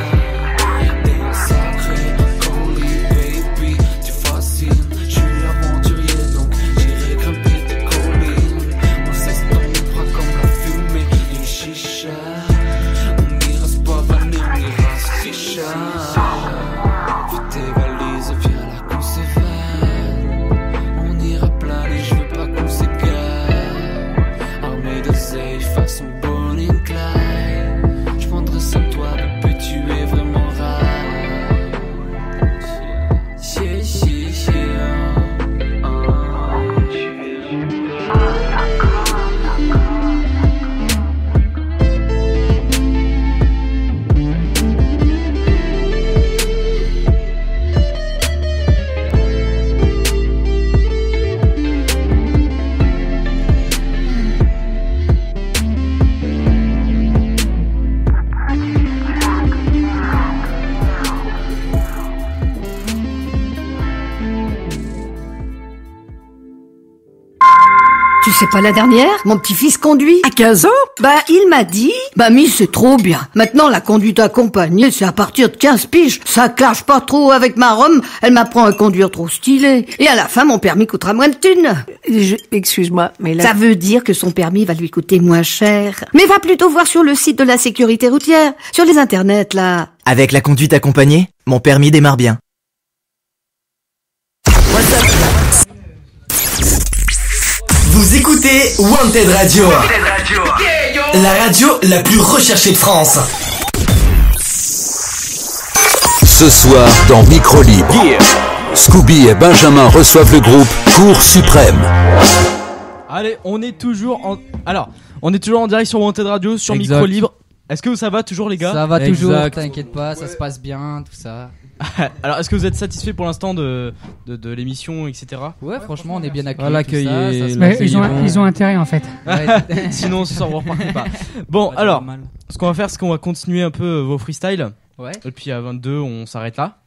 t'es un sacré colis, baby. Tu fascines, je suis aventurier donc j'irai grimper tes collines. Mon cesse dans mes bras comme la fumée d'une chicha. On ira se pavaner, on ira se chicha. c'est pas la dernière? Mon petit-fils conduit. À 15 ans? Bah, il m'a dit, mamie, c'est trop bien. Maintenant, la conduite accompagnée, c'est à partir de 15 piges. Ça clash pas trop avec ma Rome. Elle m'apprend à conduire trop stylé. Et à la fin, mon permis coûtera moins de thunes. Excuse-moi, mais là... Ça veut dire que son permis va lui coûter moins cher. Mais va plutôt voir sur le site de la sécurité routière. Sur les internets, là. Avec la conduite accompagnée, mon permis démarre bien. Vous écoutez Wanted Radio, la radio la plus recherchée de France. Ce soir dans Micro Libre, Scooby et Benjamin reçoivent le groupe Cour Suprême. Allez, on est toujours en direct sur Wanted Radio, sur Exact. Micro Libre. Est-ce que ça va toujours, les gars? Ça va toujours, t'inquiète pas, ça se passe bien, tout ça. Alors, est-ce que vous êtes satisfait pour l'instant de l'émission, etc. Ouais, franchement, on est bien accueillis. L'accueil est... Mais ils ont intérêt en fait. Ouais, sinon, on s'en repartait pas. Bon, alors, ce qu'on va faire, c'est qu'on va continuer un peu vos freestyles. Ouais. Et puis à 22, on s'arrête là.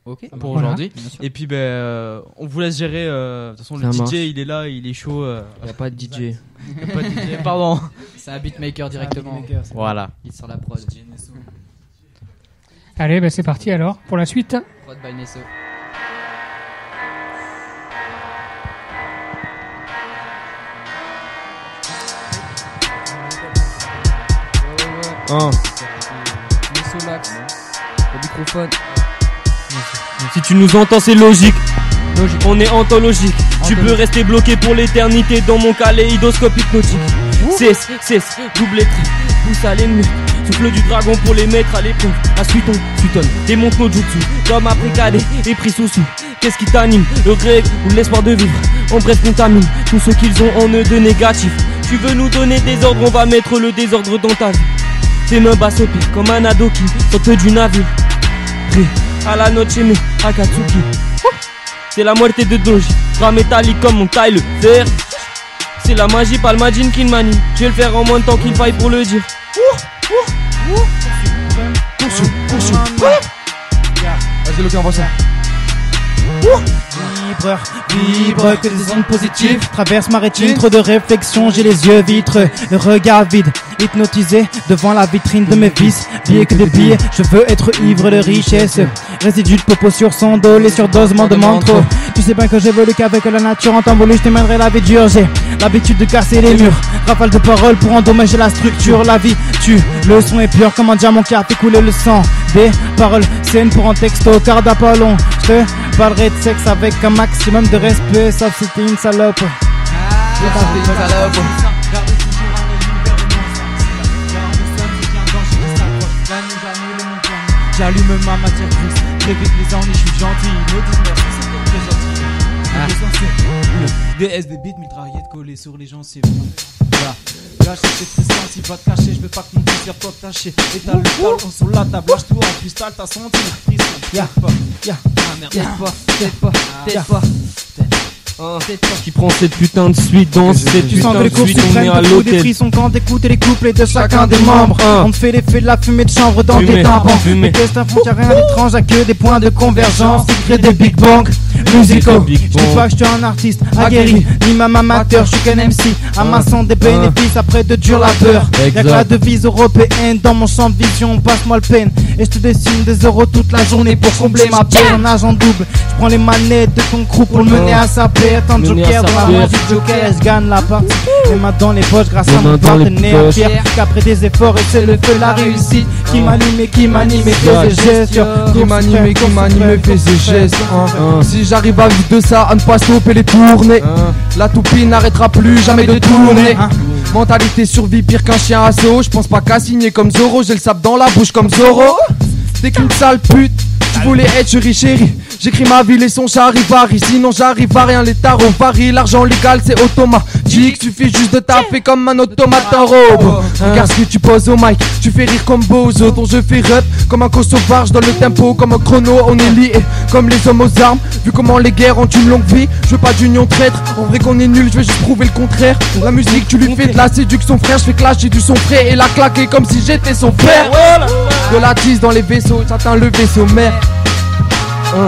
Ok. Pour Voilà. aujourd'hui. Et puis, on vous laisse gérer. De toute façon, le Ça DJ, marche. il est là, il est chaud. Y a pas de DJ. Y a pas de DJ, pardon. C'est un beatmaker directement. Voilà. Il sort la prod. Allez, bah c'est parti alors pour la suite. Prod by Nesso. Nesso Max. Le microphone. Si tu nous entends, c'est logique. On est anthologique. Tu peux rester bloqué pour l'éternité dans mon kaléidoscope hypnotique. Cesse, double trait, pousse à l'ennemi. Souffle du dragon pour les mettre à l'épreuve. Suitonne, démonte nos jutsu. L'homme après cadet et pris sous. Qu'est-ce qui t'anime? Le grec ou l'espoir de vivre? En bref, contamine tout ce qu'ils ont en eux de négatif. Tu veux nous donner des ordres, on va mettre le désordre dans ta vie. Tes mains basses au pied comme un Adoki, saute du navire. Prêt à la noche mais Akatsuki. C'est la muerte de Doji, bras métallique comme mon taille le fer. C'est la magie, pas le magine qui m'anime. Je vais le faire en moins de temps qu'il faille pour le dire. Vas-y, Loki, envoie ça. Vibre, que des ondes positives traversent ma rétine, trop de réflexion, j'ai les yeux vitreux, le regard vide, hypnotisé devant la vitrine de mes vices, billets que des billets, je veux être ivre de richesse, résidus de popo sur son dos, les surdoses m'en demandent trop, tu sais bien que j'évolue qu'avec la nature en temps voulu, je t'emmènerai la vie dure, j'ai l'habitude de casser les murs, rafale de paroles pour endommager la structure, la vie tue, le son est pur comme un diamant qui a fait couler le sang, des paroles saines pour un texto, car d'Apollon, je te parlerai de sexe avec un maximum de respect, sauf si t'es une salope. J'allume ma matière grise, j'évite les ennuis, je suis gentil. Me dis merci, c'est très gentil. DS des beats, mitraillettes collées sur les gencives. Lâche cette présence, il va te cacher, je veux pas que mon désir soit taché. Et t'as le ballon sur la table, lâche tout en cristal, t'as senti la prise. T'aides pas. Qui prend cette putain de suite dans cette Tu sens putain que les de cours suite, on est suprêmes à te foutent des l'hôtel. frissons quand t'écoutes les couplets de chacun des membres. On te fait l'effet de la fumée de chanvre dans Fumée, tes tympans. fumée. Mais qu'est-ce que y'a rien d'étrange, y'a que des points de convergence. Tu crées des big bangs musicaux. Je dis pas que je suis un artiste aguerri, ni même amateur, je suis qu'un MC, amassant des bénéfices après de dur labeur. Y'a que la devise européenne dans mon champ de vision, passe-moi le peine. Et je te dessine des euros toute la journée pour combler ma peine en agent double. Je prends les manettes de ton crew pour le mener à sa paix. Tant de joker dans la main du joker, je gagne la partie. Les mains dans les poches grâce à mon partenaire Pierre. Qu'après des efforts et c'est le feu, la réussite qui m'anime et qui m'anime et fait des gestes. Qui m'anime et qui m'anime et fait ses gestes. Si j'arrive à vivre de ça, à ne pas stopper les tournées, la toupie n'arrêtera plus jamais de tourner. Mentalité survie pire qu'un chien assaut. Je pense pas qu'à signer comme Zoro, j'ai le sable dans la bouche comme Zoro. T'es qu'une sale pute, tu voulais être chérie. J'écris ma vie, les sons charivari. Sinon j'arrive à rien, les tarots varient. L'argent légal c'est automatique, suffit juste de taper comme un automate en robe. Regarde ce que tu poses au mic, tu fais rire comme Bozo. Ton jeu fait rep comme un sauvage dans le tempo, comme un chrono. On est liés comme les hommes aux armes. Vu comment les guerres ont une longue vie, je veux pas d'union traître. En vrai qu'on est nul, je vais juste prouver le contraire. La musique tu lui fais de la séduction frère, je fais clasher du son frais et la claquer comme si j'étais son frère. De la tisse dans les vaisseaux, j'atteins le vaisseau mère.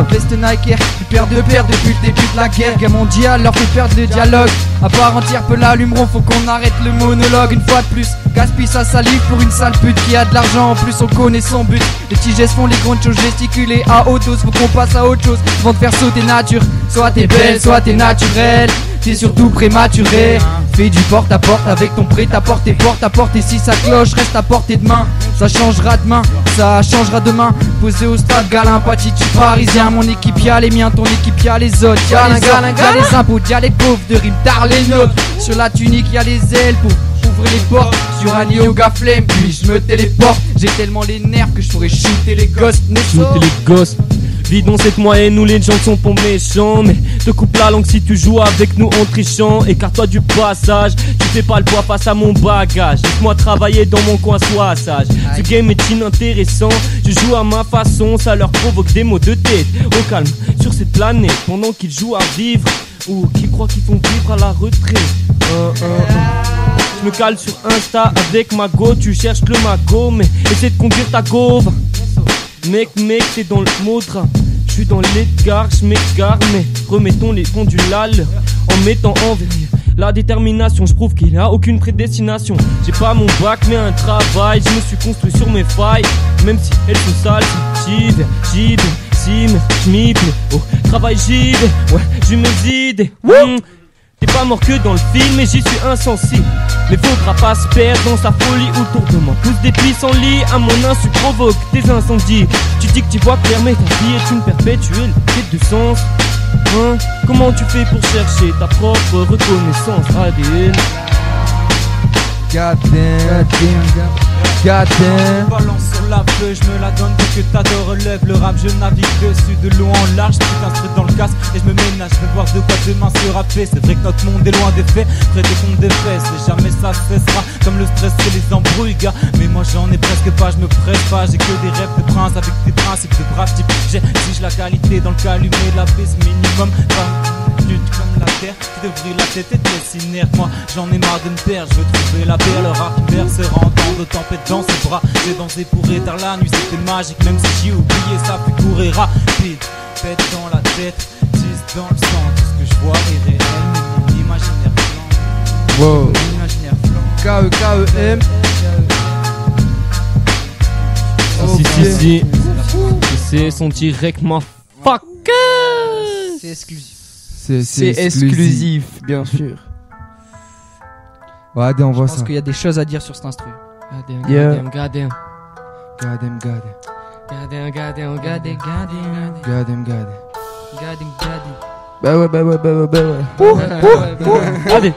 Veste Nike Air, plus paire de paires depuis le début de la guerre. Guerre mondiale leur fait perdre le dialogue. À part entière peu l'allumeront, faut qu'on arrête le monologue. Une fois de plus, gaspille sa salive pour une sale pute qui a de l'argent. En plus on connaît son but. Les petits gestes font les grandes choses gesticulées à haute dose. Faut qu'on passe à autre chose, vont te faire sauter nature. Soit t'es belle, soit t'es naturelle. T'es surtout prématuré. Fais du porte-à-porte avec ton prêt-à-porter, porte-à-porte. Et si ça cloche, reste à portée de main. Ça changera demain, ça changera demain. Posé au stade, galin, patiti parisien. Mon équipe y'a les miens, ton équipe y'a les autres. Y'a les autres, y'a les impôts, y'a les pauvres de rime tard les nôtres. Sur la tunique y'a les ailes pour ouvrir les portes. Sur un yoga flemme, puis je me téléporte. J'ai tellement les nerfs que je pourrais shooter les gosses. Shooter les gosses. Vidons cette moyenne où les gens sont pas méchants. Mais te coupe la langue si tu joues avec nous en trichant. Écarte-toi du passage, tu fais pas le poids face à mon bagage. Laisse-moi travailler dans mon coin, sois sage. Ce game est inintéressant, je joue à ma façon. Ça leur provoque des maux de tête. Au calme, sur cette planète, pendant qu'ils jouent à vivre. Ou qu'ils croient qu'ils font vivre à la retraite. Je me cale sur Insta avec ma go. Tu cherches le mago, mais essaie de conduire ta gauve. Mec, t'es dans le mot de rap. Je suis dans l'écart, je m'égare, mais remettons les pendules à l'heure en mettant en veille la détermination. Je prouve qu'il n'y a aucune prédestination. J'ai pas mon bac, mais un travail. Je me suis construit sur mes failles, même si elles sont sales. J'y vais, si, mais je m'y plais. Au travail, j'y vais, ouais, j'ai mes idées. T'es pas mort que dans le film, mais j'y suis insensible. Mais faudra pas se perdre dans sa folie autour de moi. Pousse des pissenlits, à mon insu provoque des incendies. Tu dis que tu vois clair, mais ta vie est une perpétuelle quête de sens. Comment tu fais pour chercher ta propre reconnaissance ADN? Balance sur la feuille, je me la donne pour que t'adores. Relève le rap, je navigue dessus de long en large. Putain, je dans le casque et je me ménage. Je vais voir de quoi demain se rapper. C'est vrai que notre monde est loin des faits, près des comptes des fesses. Et jamais ça cessera, comme le stress et les embrouilles, gars. Mais moi j'en ai presque pas, je me presse pas. J'ai que des rêves de prince avec des principes de brave type. J'exige la qualité dans le calumet, la baisse minimum. Comme la terre qui devrait la tête et te laisse inerte. Moi j'en ai marre de me perdre, je veux trouver la paix. Le rap qui bercera entendre tempête dans ses bras. J'ai dansé pour éteindre la nuit, c'était magique. Même si j'ai oublié ça, puis courir rapide. Pète dans la tête, 10 dans le sang. Tout ce que je vois est réel, mais mon imaginaire blanc. Wow. Imaginaire blanc. K-E-M. Si. C'est son direct, motherfucker. C'est exclusif. C'est exclusif, bien sûr. Ouais, allez, on voit ça. Je pense qu'il y a des choses à dire sur cet instru. Goddamn. Bah ouais. Allez.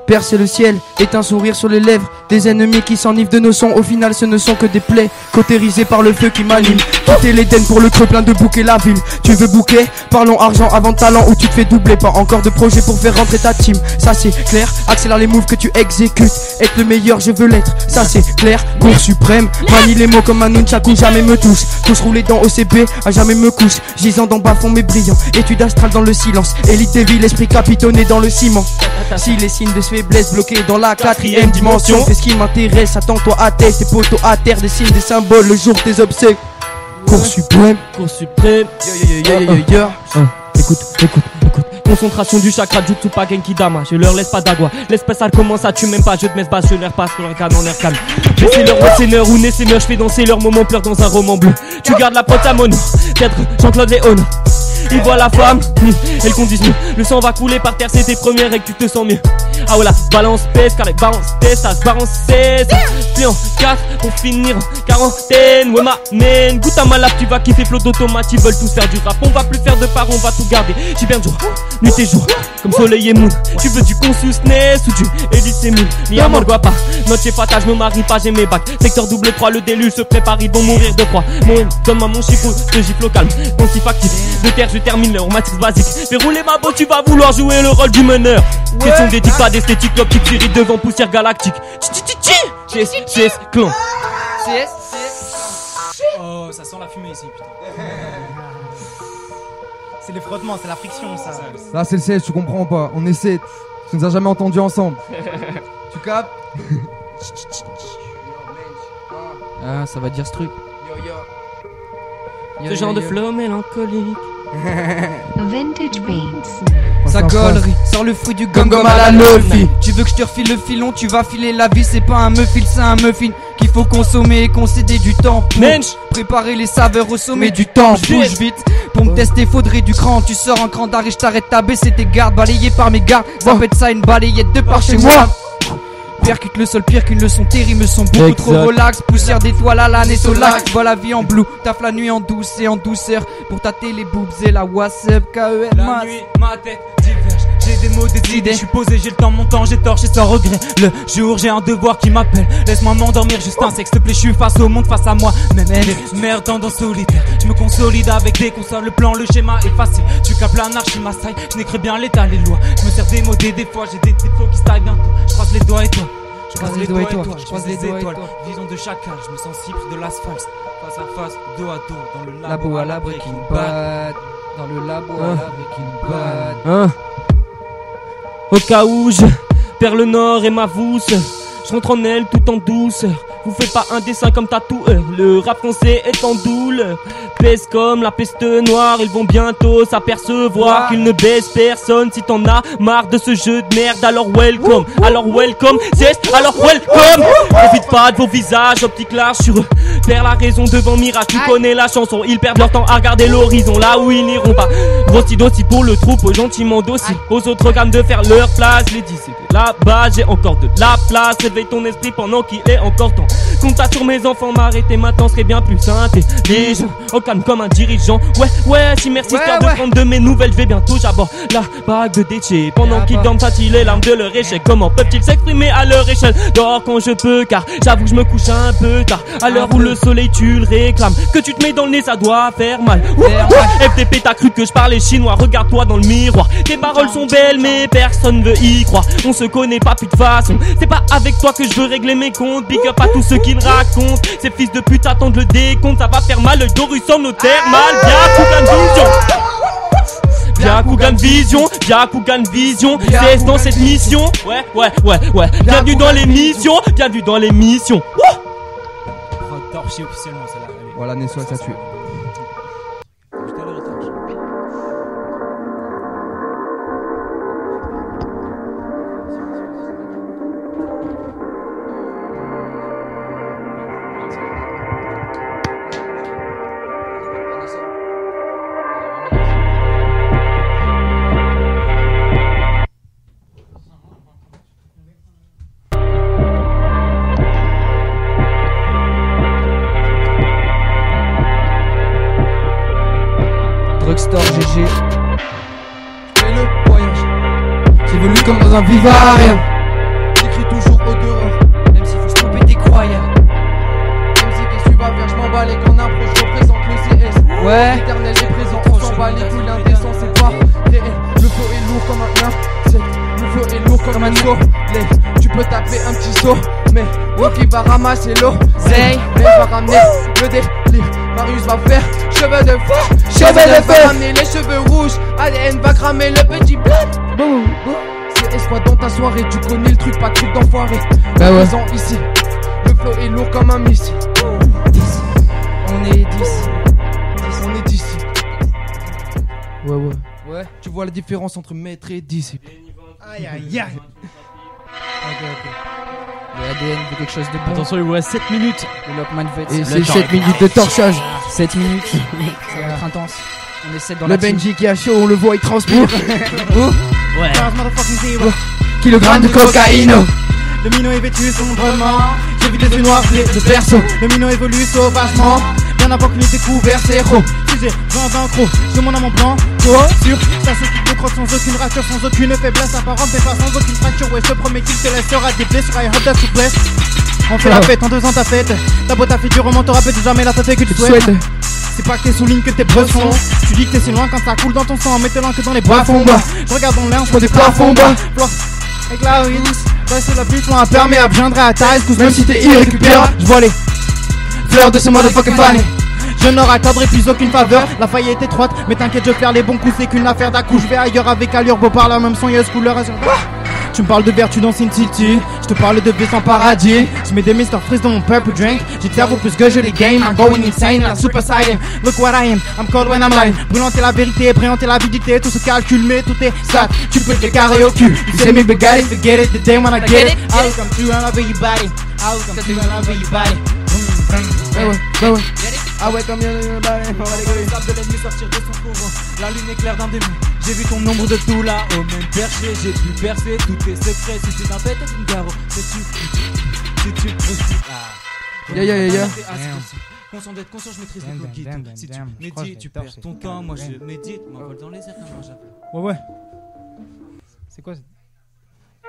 Percer le ciel, est un sourire sur les lèvres. Des ennemis qui s'enivrent de nos sons. Au final ce ne sont que des plaies cautérisées par le feu qui m'anime. Quitter l'Éden pour le creux plein de bouquets la ville. Tu veux bouquet? Parlons argent avant talent ou tu te fais doubler. Pas encore de projet pour faire rentrer ta team. Ça c'est clair, accélère les moves que tu exécutes. Être le meilleur je veux l'être, ça c'est clair. Cours suprême, manie les mots comme un nunchaku. Jamais me touche, tous roulés dans OCB, à jamais me couche. Gisant d'en bas fond mes brillants, étude astrale dans le silence. Élite des villes, esprit capitonné dans le ciment. Si les signes de faiblesse bloqués dans la 4ème dimension. Fais ce qui m'intéresse, attends-toi à terre. Tes poteaux à terre, des signes, des symboles, le jour tes obsèques. Cours suprême. Écoute. Concentration du chakra jutsu pas Genki Dama. Je leur laisse pas d'agua. L'espèce elle commence à tu même pas. Je te mets basse, je l'air passe. Pour un canon, l'air calme. Laissez leur seigneur ou naissez-leur. Je fais danser leur moment pleure dans un roman bleu. Tu gardes la pote à mono. Peut-être Jean-Claude Léon. Il voit la femme, elle conduit mieux. Le sang va couler par terre, c'est tes premières et que tu te sens mieux. Ah voilà, balance pèse, car les balances test, ça se balance 16. Puis en 4 pour finir en quarantaine. Ouais ma man, goûte à ma lap, tu vas kiffer flot d'automate. Ils veulent tous faire du rap, on va plus faire de part, on va tout garder. J'y viens jour, nuit et jour, comme soleil et moon. Tu veux du consciousness ou du Elise et Moon. Ni amor guapa, noche fata, je me marie pas, j'ai mes bacs. Secteur double 3, le déluge se prépare, ils vont mourir de froid. Donne-moi mon chiffre, je gifle au calme, pensif actif. De terre, je termine leur matrix basique. Fais rouler ma botte, tu vas vouloir jouer le rôle du meneur. Question d'éthique, pas d'esthétique, top qui t'irrite devant poussière galactique. CS clan. Oh, ça sent la fumée ici, putain. C'est les frottements, c'est la friction, ça. Là c'est le CS, tu comprends pas. On essaie. Tu nous as jamais entendus ensemble. Tu captes? Ah, ça va dire ce truc. Ce genre de flow mélancolique. Vintage Beats. Sa gaulerie, sors le fruit du gom-gom à la Lofi. Tu veux que je te refile le filon, tu vas filer la vie. C'est pas un muffin, c'est un muffin qu'il faut consommer et concéder du temps pour préparer les saveurs au sommet du temps. Je bouge vite, pour me tester faudrait du cran. Tu sors un cran d'arrêt, je t'arrête, t'as baissé tes gardes. Balayé par mes gardes, ça peut être ça une balayette de par chez moi. Percute le sol pire qu'une leçon terrible, me sont beaucoup trop relax. Poussière d'étoiles à l'année au lac. Vois la vie en blue, taffe la nuit en douce et en douceur. Pour tâter les boobs et la WhatsApp KEM. La nuit, ma tête diverge. J'ai des mots, des idées. Je suis posé, j'ai le temps, mon temps, j'ai torché sans regret. Le jour, j'ai un devoir qui m'appelle. Laisse-moi m'endormir, juste un sexe, s'il te plaît. Je suis face au monde, face à moi. Même les merdants dans solitaire. Je me consolide avec des consoles, le plan, le schéma est facile. Tu capes l'anarchie, ma saille. Je n'écris bien l'état, les lois. Je me sers des mots, des fois, j'ai des défauts qui se taillent bientôt. Je croise les doigts et toi. Je croise les doigts et toi, je croise les étoiles. Vision de chacal, je me sens si près de l'asphalte. Face à face, dos à dos, dans le labo à la Breaking Bad. Dans le labo à la Breaking Bad. Au cas où je perds le nord et ma vousse, je rentre en elle tout en douceur. Vous faites pas un dessin comme tatoueur. Le rap français est en douleur. Pèse comme la peste noire. Ils vont bientôt s'apercevoir qu'ils ne baissent personne. Si t'en as marre de ce jeu de merde, alors welcome. Alors welcome, c'est alors welcome. Profite pas de vos visages, optique large sur eux. Perds la raison devant Mirage. Tu connais la chanson. Ils perdent leur temps à regarder l'horizon. Là où ils n'iront pas. Grossi dossi pour le troupeau, gentiment docile. Aux autres gammes de faire leur place. Les 10 c'était là-bas, j'ai encore de la place. Réveille ton esprit pendant qu'il est encore temps. Compte sur mes enfants, m'arrêter maintenant serait bien plus intelligent. Au calme comme un dirigeant. Ouais, si merci histoire de prendre de mes nouvelles. Je vais bientôt j'aborde la bague de déchets. Pendant qu'ils dorment, tâtillent les larmes de leur échec. Comment peuvent-ils s'exprimer à leur échelle? Dors quand je peux, car j'avoue que je me couche un peu tard. À l'heure où le soleil tu le réclames. Que tu te mets dans le nez, ça doit faire mal. FDP, t'as cru que je parlais chinois. Regarde-toi dans le miroir. Tes paroles sont belles, mais personne veut y croire. On se connaît pas plus de façon. C'est pas avec toi que je veux régler mes comptes. Big up à tous ceux qui le racontent. Ces fils de pute attendent le décompte. Ça va faire mal, l'œil d'Horus semble nos thermales. Bien Kougan Vision. Bien Kougan Vision. C'est dans cette mission. Ouais. Bienvenue dans l'émission. Bienvenue dans l'émission. Torché officiellement, celle-là. Voilà, Nessois, ça tue. Drugstore GG. Et le voyage. J'évolue comme dans un vivarium. J'écris toujours au dehors. Même s'il faut stopper tes croyants. Même si qu'est-ce que tu vas faire, je m'en bats les qu'en impro, je représente le CS. Ouais. L'éternel est présent, on s'en bat les couilles, l'indécent c'est pas réel. Le flow est lourd comme un le flow est lourd comme un saut. Tu peux taper un petit saut, mais Wookie va ramasser l'eau. Zay, mais va ramener le délire. Marius va faire cheveux de feu. Cheveux de feu. Va ramener les cheveux rouges. ADN va cramer le petit bled. Boum. C'est espoir dans ta soirée. Tu connais le truc, pas de truc d'enfoiré. Bah ouais. Ici, le flow est lourd comme un missile. 10. On est 10. On est 10. Ouais. Tu vois la différence entre maître et disciple. Aïe. Ok. Le ADN veut quelque chose de bon. Attention, il vous reste 7 minutes. Le Lockman fait. Et c'est 7 minutes de torchage. 7 minutes. Ça va être intense. On essaie dans le Benji qui a chaud, on le voit, il transpire. Ouais. Kilogramme de cocaïne. Le minot est vêtu sombrement. J'ai vu des yeux noirs de perso. Le minot évolue sauvagement. Bien avant qu'il n'ait découvert zéro. Sujet, 20 crocs, je demande à mon plan. Sur ça s'occupe de crocs sans aucune rature, sans aucune faiblesse apparente, mais pas sans aucune fracture. Ouais, je te promets qu'il te laissera des blessures à hop de souplesse. On fait la fête en 2 ans ta fête. Ta boîte à fait du roman, t'auras peut-être jamais la tête que tu souhaites. C'est pas que t'es soulignes que t'es bresson. Tu dis que t'es si loin quand ça coule dans ton sang. Mets-le que dans les bois fond bas. Je regarde dans l'air, je vois des plafonds bas. Avec la rince, c'est la bifle imperméable. Je viendrai à ta escousse, même si t'es irrécupérable. Je vois les fleurs de ce motherfucking fan. Je ne raccordera plus aucune faveur. La faille est étroite, mais t'inquiète, je vais faire les bons coups. C'est qu'une affaire d'accouche. Je vais ailleurs avec allure, beau par la même son, y'a ce couleur. Tu me parles de vertu dans Sin City, je te parle de baisse en paradis. Je mets des Mr. Freeze dans mon purple drink. J'ai cerveau plus que je les game, I'm going insane, la super saiyan. Look what I am, I'm cold when I'm lying. Brûlanter la vérité, préhenter l'avidité, tout se calcule, mais tout est stat. Tu peux te les carrer au cul. You say me but got it, forget it, the day when I get it. I will come through and I'll be your body. I will come through and I'll be your body. Ouais ouais. Ah ouais, comme y'a de l'ennemi sortir de son couvent. La lune éclaire d'un démon. J'ai vu ton nombre de tout là au même perché. J'ai pu percer tous tes secrets. Si c'est un bête et une garrot. Si tu Yeah. Conscient d'être conscient, je maîtrise le guide. Si tu médites, tu perds ton temps. Moi je médite, m'envole dans les airs comme un javelot. Ouais. C'est quoi ça?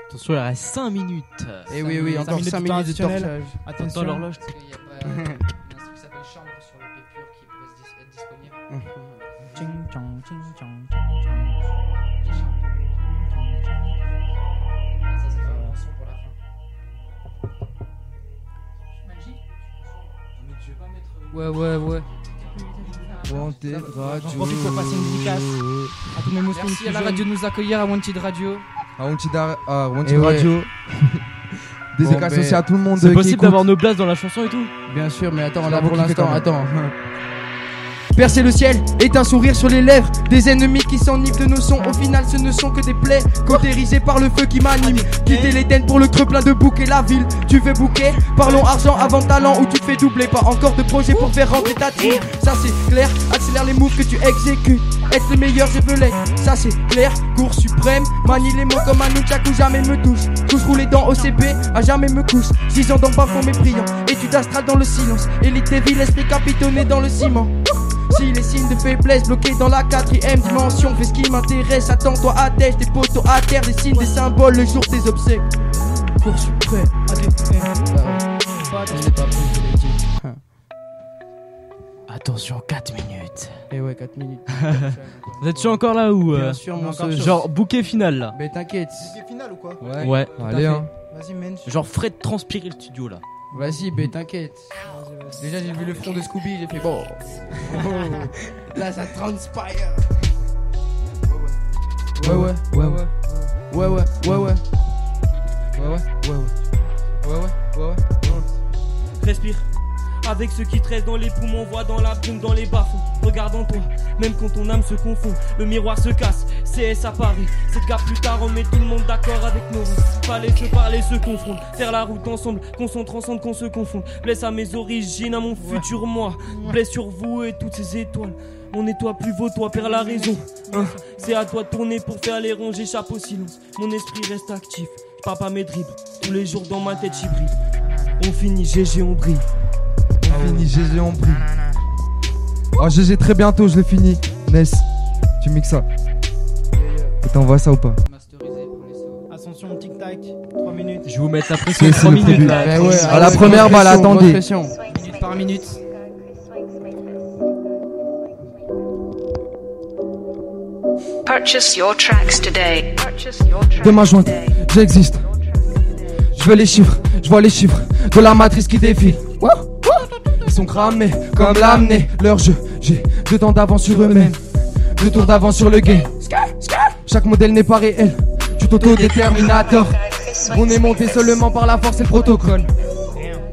Attention, il reste 5 minutes. Et oui, encore 5 minutes de torchage. Attention l'horloge. Il y a pas un truc qui s'appelle chambre sur le pépure qui pourrait être disponible. Ça c'est pas un son pour la fin. Ouais. Wanted Radio. J'en profite pour passer une dédicace à tous mes mousquets. Merci à la radio de nous accueillir à Wanted Radio. Wanted Radio. Dédicace aussi à tout le monde. C'est possible d'avoir nos places dans la chanson et tout? Bien sûr, mais attends, là pour l'instant, attends. Percer le ciel est un sourire sur les lèvres. Des ennemis qui s'enivrent de nos sons. Au final ce ne sont que des plaies cautérisées par le feu qui m'anime. Quitter l'Éden pour le creux plein de bouquets. La ville tu veux bouquet. Parlons argent avant talent ou tu te fais doubler. Pas encore de projet pour faire rentrer ta team. Ça c'est clair, accélère les moves que tu exécutes. Être le meilleur je veux l'être, ça c'est clair. Cours suprême, manie les mots comme un nunchaku. Jamais me touche, touche roulé dans OCB. À jamais me couche, 6 ans dans bas fond méprisant. Étude astrale dans le silence. Élite des villes, esprit capitonné dans le ciment. Si les signes de faiblesse bloqués dans la 4ème dimension. Fais ce qui m'intéresse, attends-toi à tèche. Des poteaux à terre, des signes, des symboles le jour des obsèques. Cours suprême, Attention, 4 minutes. Et ouais, 4 minutes. Vous êtes sûr encore là ou Bien sûr, mon genre bouquet final là? Mais t'inquiète. Bouquet final ou quoi? Ouais. Allez, hein. Vas-y, man. Genre frais de transpirer le studio là. Vas-y, t'inquiète. Déjà, j'ai vu le front de Scooby, j'ai fait bon. Là, ça transpire. Ouais. Respire. Avec ceux qui tressent dans les poumons, voit dans la brume, dans les bas-fonds. Regarde en toi, même quand ton âme se confond. Le miroir se casse, CS apparaît. C'est qu'à plus tard, on met tout le monde d'accord avec nos rêves. Fallait se parler, se confondre. Faire la route ensemble, qu'on se transcende, qu'on se confonde. Blesse à mes origines, à mon futur moi. Blesse sur vous et toutes ces étoiles. On nettoie plus vaut, toi perd la raison. C'est à toi de tourner pour faire les ronds, j'échappe au silence. Mon esprit reste actif, j'pars pas mes dribbles. Tous les jours dans ma tête j'y brille. On finit, GG, on brille. On finit, GG, on brille. Oh, GG, très bientôt, je le finis. Ness, tu mixes ça. Et t'envoies ça ou pas? Attention, tic-tac, 3 minutes. Je vais vous mettre la pression 3 minutes là. Ouais, à la première balle, attendez. Minute par minute. Purchase your tracks today. De ma jointe, j'existe. Je veux les chiffres, je vois les chiffres de la matrice qui défile. Ils sont cramés comme l'amener. Leur jeu, j'ai 2 temps d'avance sur eux-mêmes. 2 tours d'avance sur le game. Chaque modèle n'est pas réel. Tu t'auto-déterminator. On est monté seulement par la force et le protocole.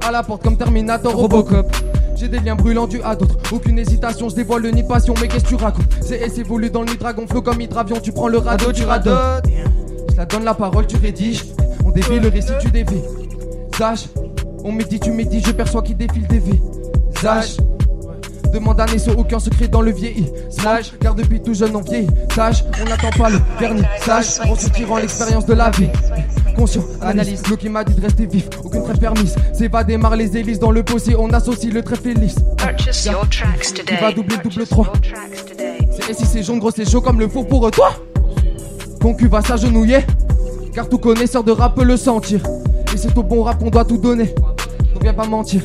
À la porte comme Terminator, Robocop. J'ai des liens brûlants dus à d'autres. Aucune hésitation, je dévoile le nid de passion. Mais qu'est-ce que tu racontes? CS évolue dans le nid dragon. Flow comme hydravion, tu prends le radeau, tu radotes. Je la donne la parole, tu rédiges. On défie le récit, tu dévis. Sage, on médite, tu médites. Je perçois qui défile des vies. Sage, demande à Nesso, aucun secret dans le vieilli. Sage, car depuis tout jeune on vieillit. Sage, on n'attend pas le vernis. Sage, en soutirant l'expérience de la vie. Conscient, analyse, l'eau qui m'a dit de rester vif. Aucune trêve permise, c'est va démarrer les hélices. Dans le possier, on associe le trèfle et lisse. Qui va doubler le double 3. C'est si c'est jaune gros, c'est chaud comme le faux pour toi. Concu va s'agenouiller, car tout connaisseur de rap peut le sentir. Et c'est au bon rap qu'on doit tout donner. Donc viens pas mentir,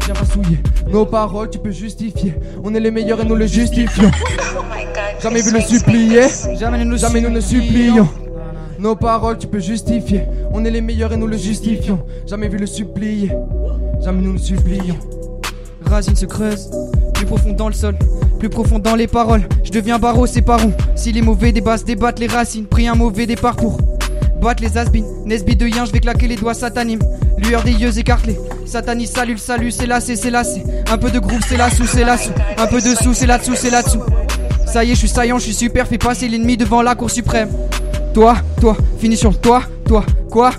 viens pas souiller. Nos paroles tu peux justifier. On est les meilleurs et nous le justifions. Jamais vu le supplier, jamais nous ne supplions. Nos paroles tu peux justifier. On est les meilleurs et nous le justifions. Jamais vu le supplier, jamais nous le supplions. Racine se creuse, plus profond dans le sol, plus profond dans les paroles. Je deviens barreau, c'est pas rond. Si les mauvais débats se débattent, les racines, pris un mauvais départ pour Boîte les has-been, Nesby de yin, je vais claquer les doigts, ça t'anime. Lueur des yeux écartelés, satanise, salut, c'est lassé, c'est lassé. Un peu de groove, c'est là-sous, c'est là-sous. Un peu de sous, c'est là-dessous, c'est là-dessous. Ça y est, je suis saillant, je suis super, fais passer l'ennemi devant la cour suprême. Toi, finis sur le toit, quoi,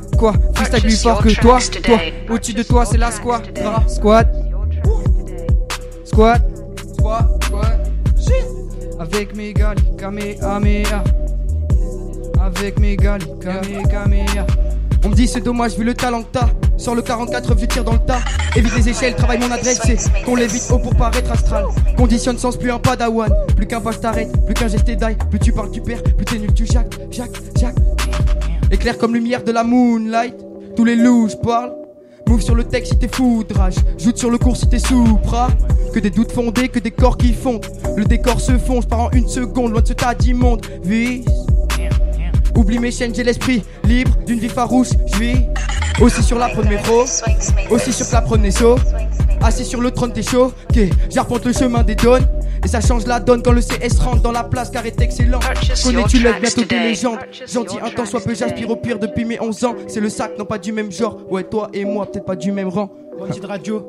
freestyle plus fort que toi, au-dessus de toi, c'est la squat. Avec mes galis, Kamehameha. Avec mes galis, Kamehameha. On me dit c'est dommage vu le talent que t'as. Sur le 44, je tire dans le tas. Évite les échelles, travaille mon adresse, c'est qu'on l'évite haut pour paraître astral. Conditionne sens, plus un padawan. Plus qu'un pas je t'arrête, plus qu'un geste d'ail. Plus tu parles tu perds, plus t'es nul tu jacques. Éclair comme lumière de la moonlight. Tous les loups parlent. Move sur le texte si t'es foudrage. Joute sur le cours si t'es soupra. Que des doutes fondés, que des corps qui fondent. Le décor se fond, je pars en une seconde. Loin de ce tas d'immonde. Vise. Oublie mes chaînes, j'ai l'esprit libre d'une vie farouche. Je vis aussi sur la première métro, aussi sur la première saut. Assis sur le trône, t'es chaud. Ok, j'arpente le chemin des donnes. Et ça change la donne quand le CS rentre dans la place car est excellent. Connais-tu l'œil, bientôt des légendes. Gentil un temps, soit peu j'aspire au pire depuis mes 11 ans. C'est le sac, non pas du même genre. Ouais, toi et moi, peut-être pas du même rang. Wanted Radio,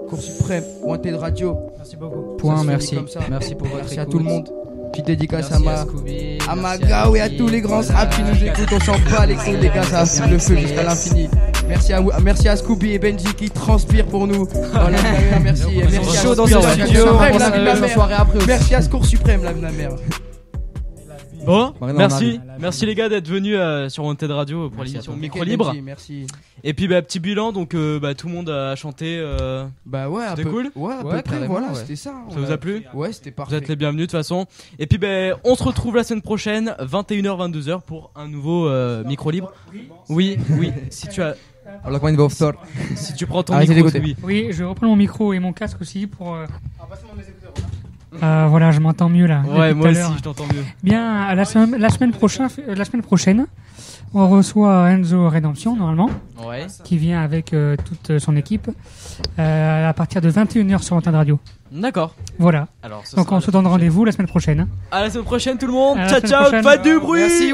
Cours suprême, Wanted Radio. Merci beaucoup. Point, merci. Merci pour votre Merci à écoute. tout le monde. Petite dédicace Merci à Scooby, ma merci gars et à Guy, tous les grands voilà. rap qui nous écoutent. On s'en bat les couilles, les gars, ça fout le feu jusqu'à l'infini. Merci à Scooby et Benji qui transpirent pour nous. Voilà, merci à chaud dans Cours ce Suprême, studio. la vie de la On mère. s'en soirée après aussi. Merci à Cours Suprême, la vie de la mère. Bon, Marina, merci les gars d'être venus sur Wanted Radio pour l'émission Micro Libre. Merci. Et puis petit bilan, donc tout le monde a chanté. Bah ouais, c'était cool. Ouais, à peu près, carrément, voilà, ouais. c'était ça. Ça vous a plu? Ouais, c'était parfait. Vous êtes les bienvenus de toute façon. Et puis on se retrouve la semaine prochaine, 21h-22h pour un nouveau Micro Libre. Oui, si tu as. Si tu prends ton Arrêtez micro, d'écouter. Oui, je reprends mon micro et mon casque aussi pour. Voilà, je m'entends mieux là. Ouais, depuis moi tout à aussi, l'heure. je t'entends mieux. Bien, la semaine prochaine, on reçoit Enzo Redemption normalement, Ouais. qui vient avec toute son équipe à partir de 21h sur Wanted Radio. D'accord. Voilà. Alors, ce Donc sera on se la donne semaine rendez-vous la semaine prochaine. prochaine. À la semaine prochaine tout le monde. À la Ciao semaine ciao. prochaine. Pas de bruit. Merci,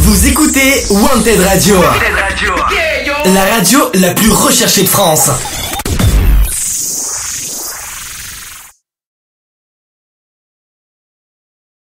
Vous écoutez Wanted Radio, la radio la plus recherchée de France.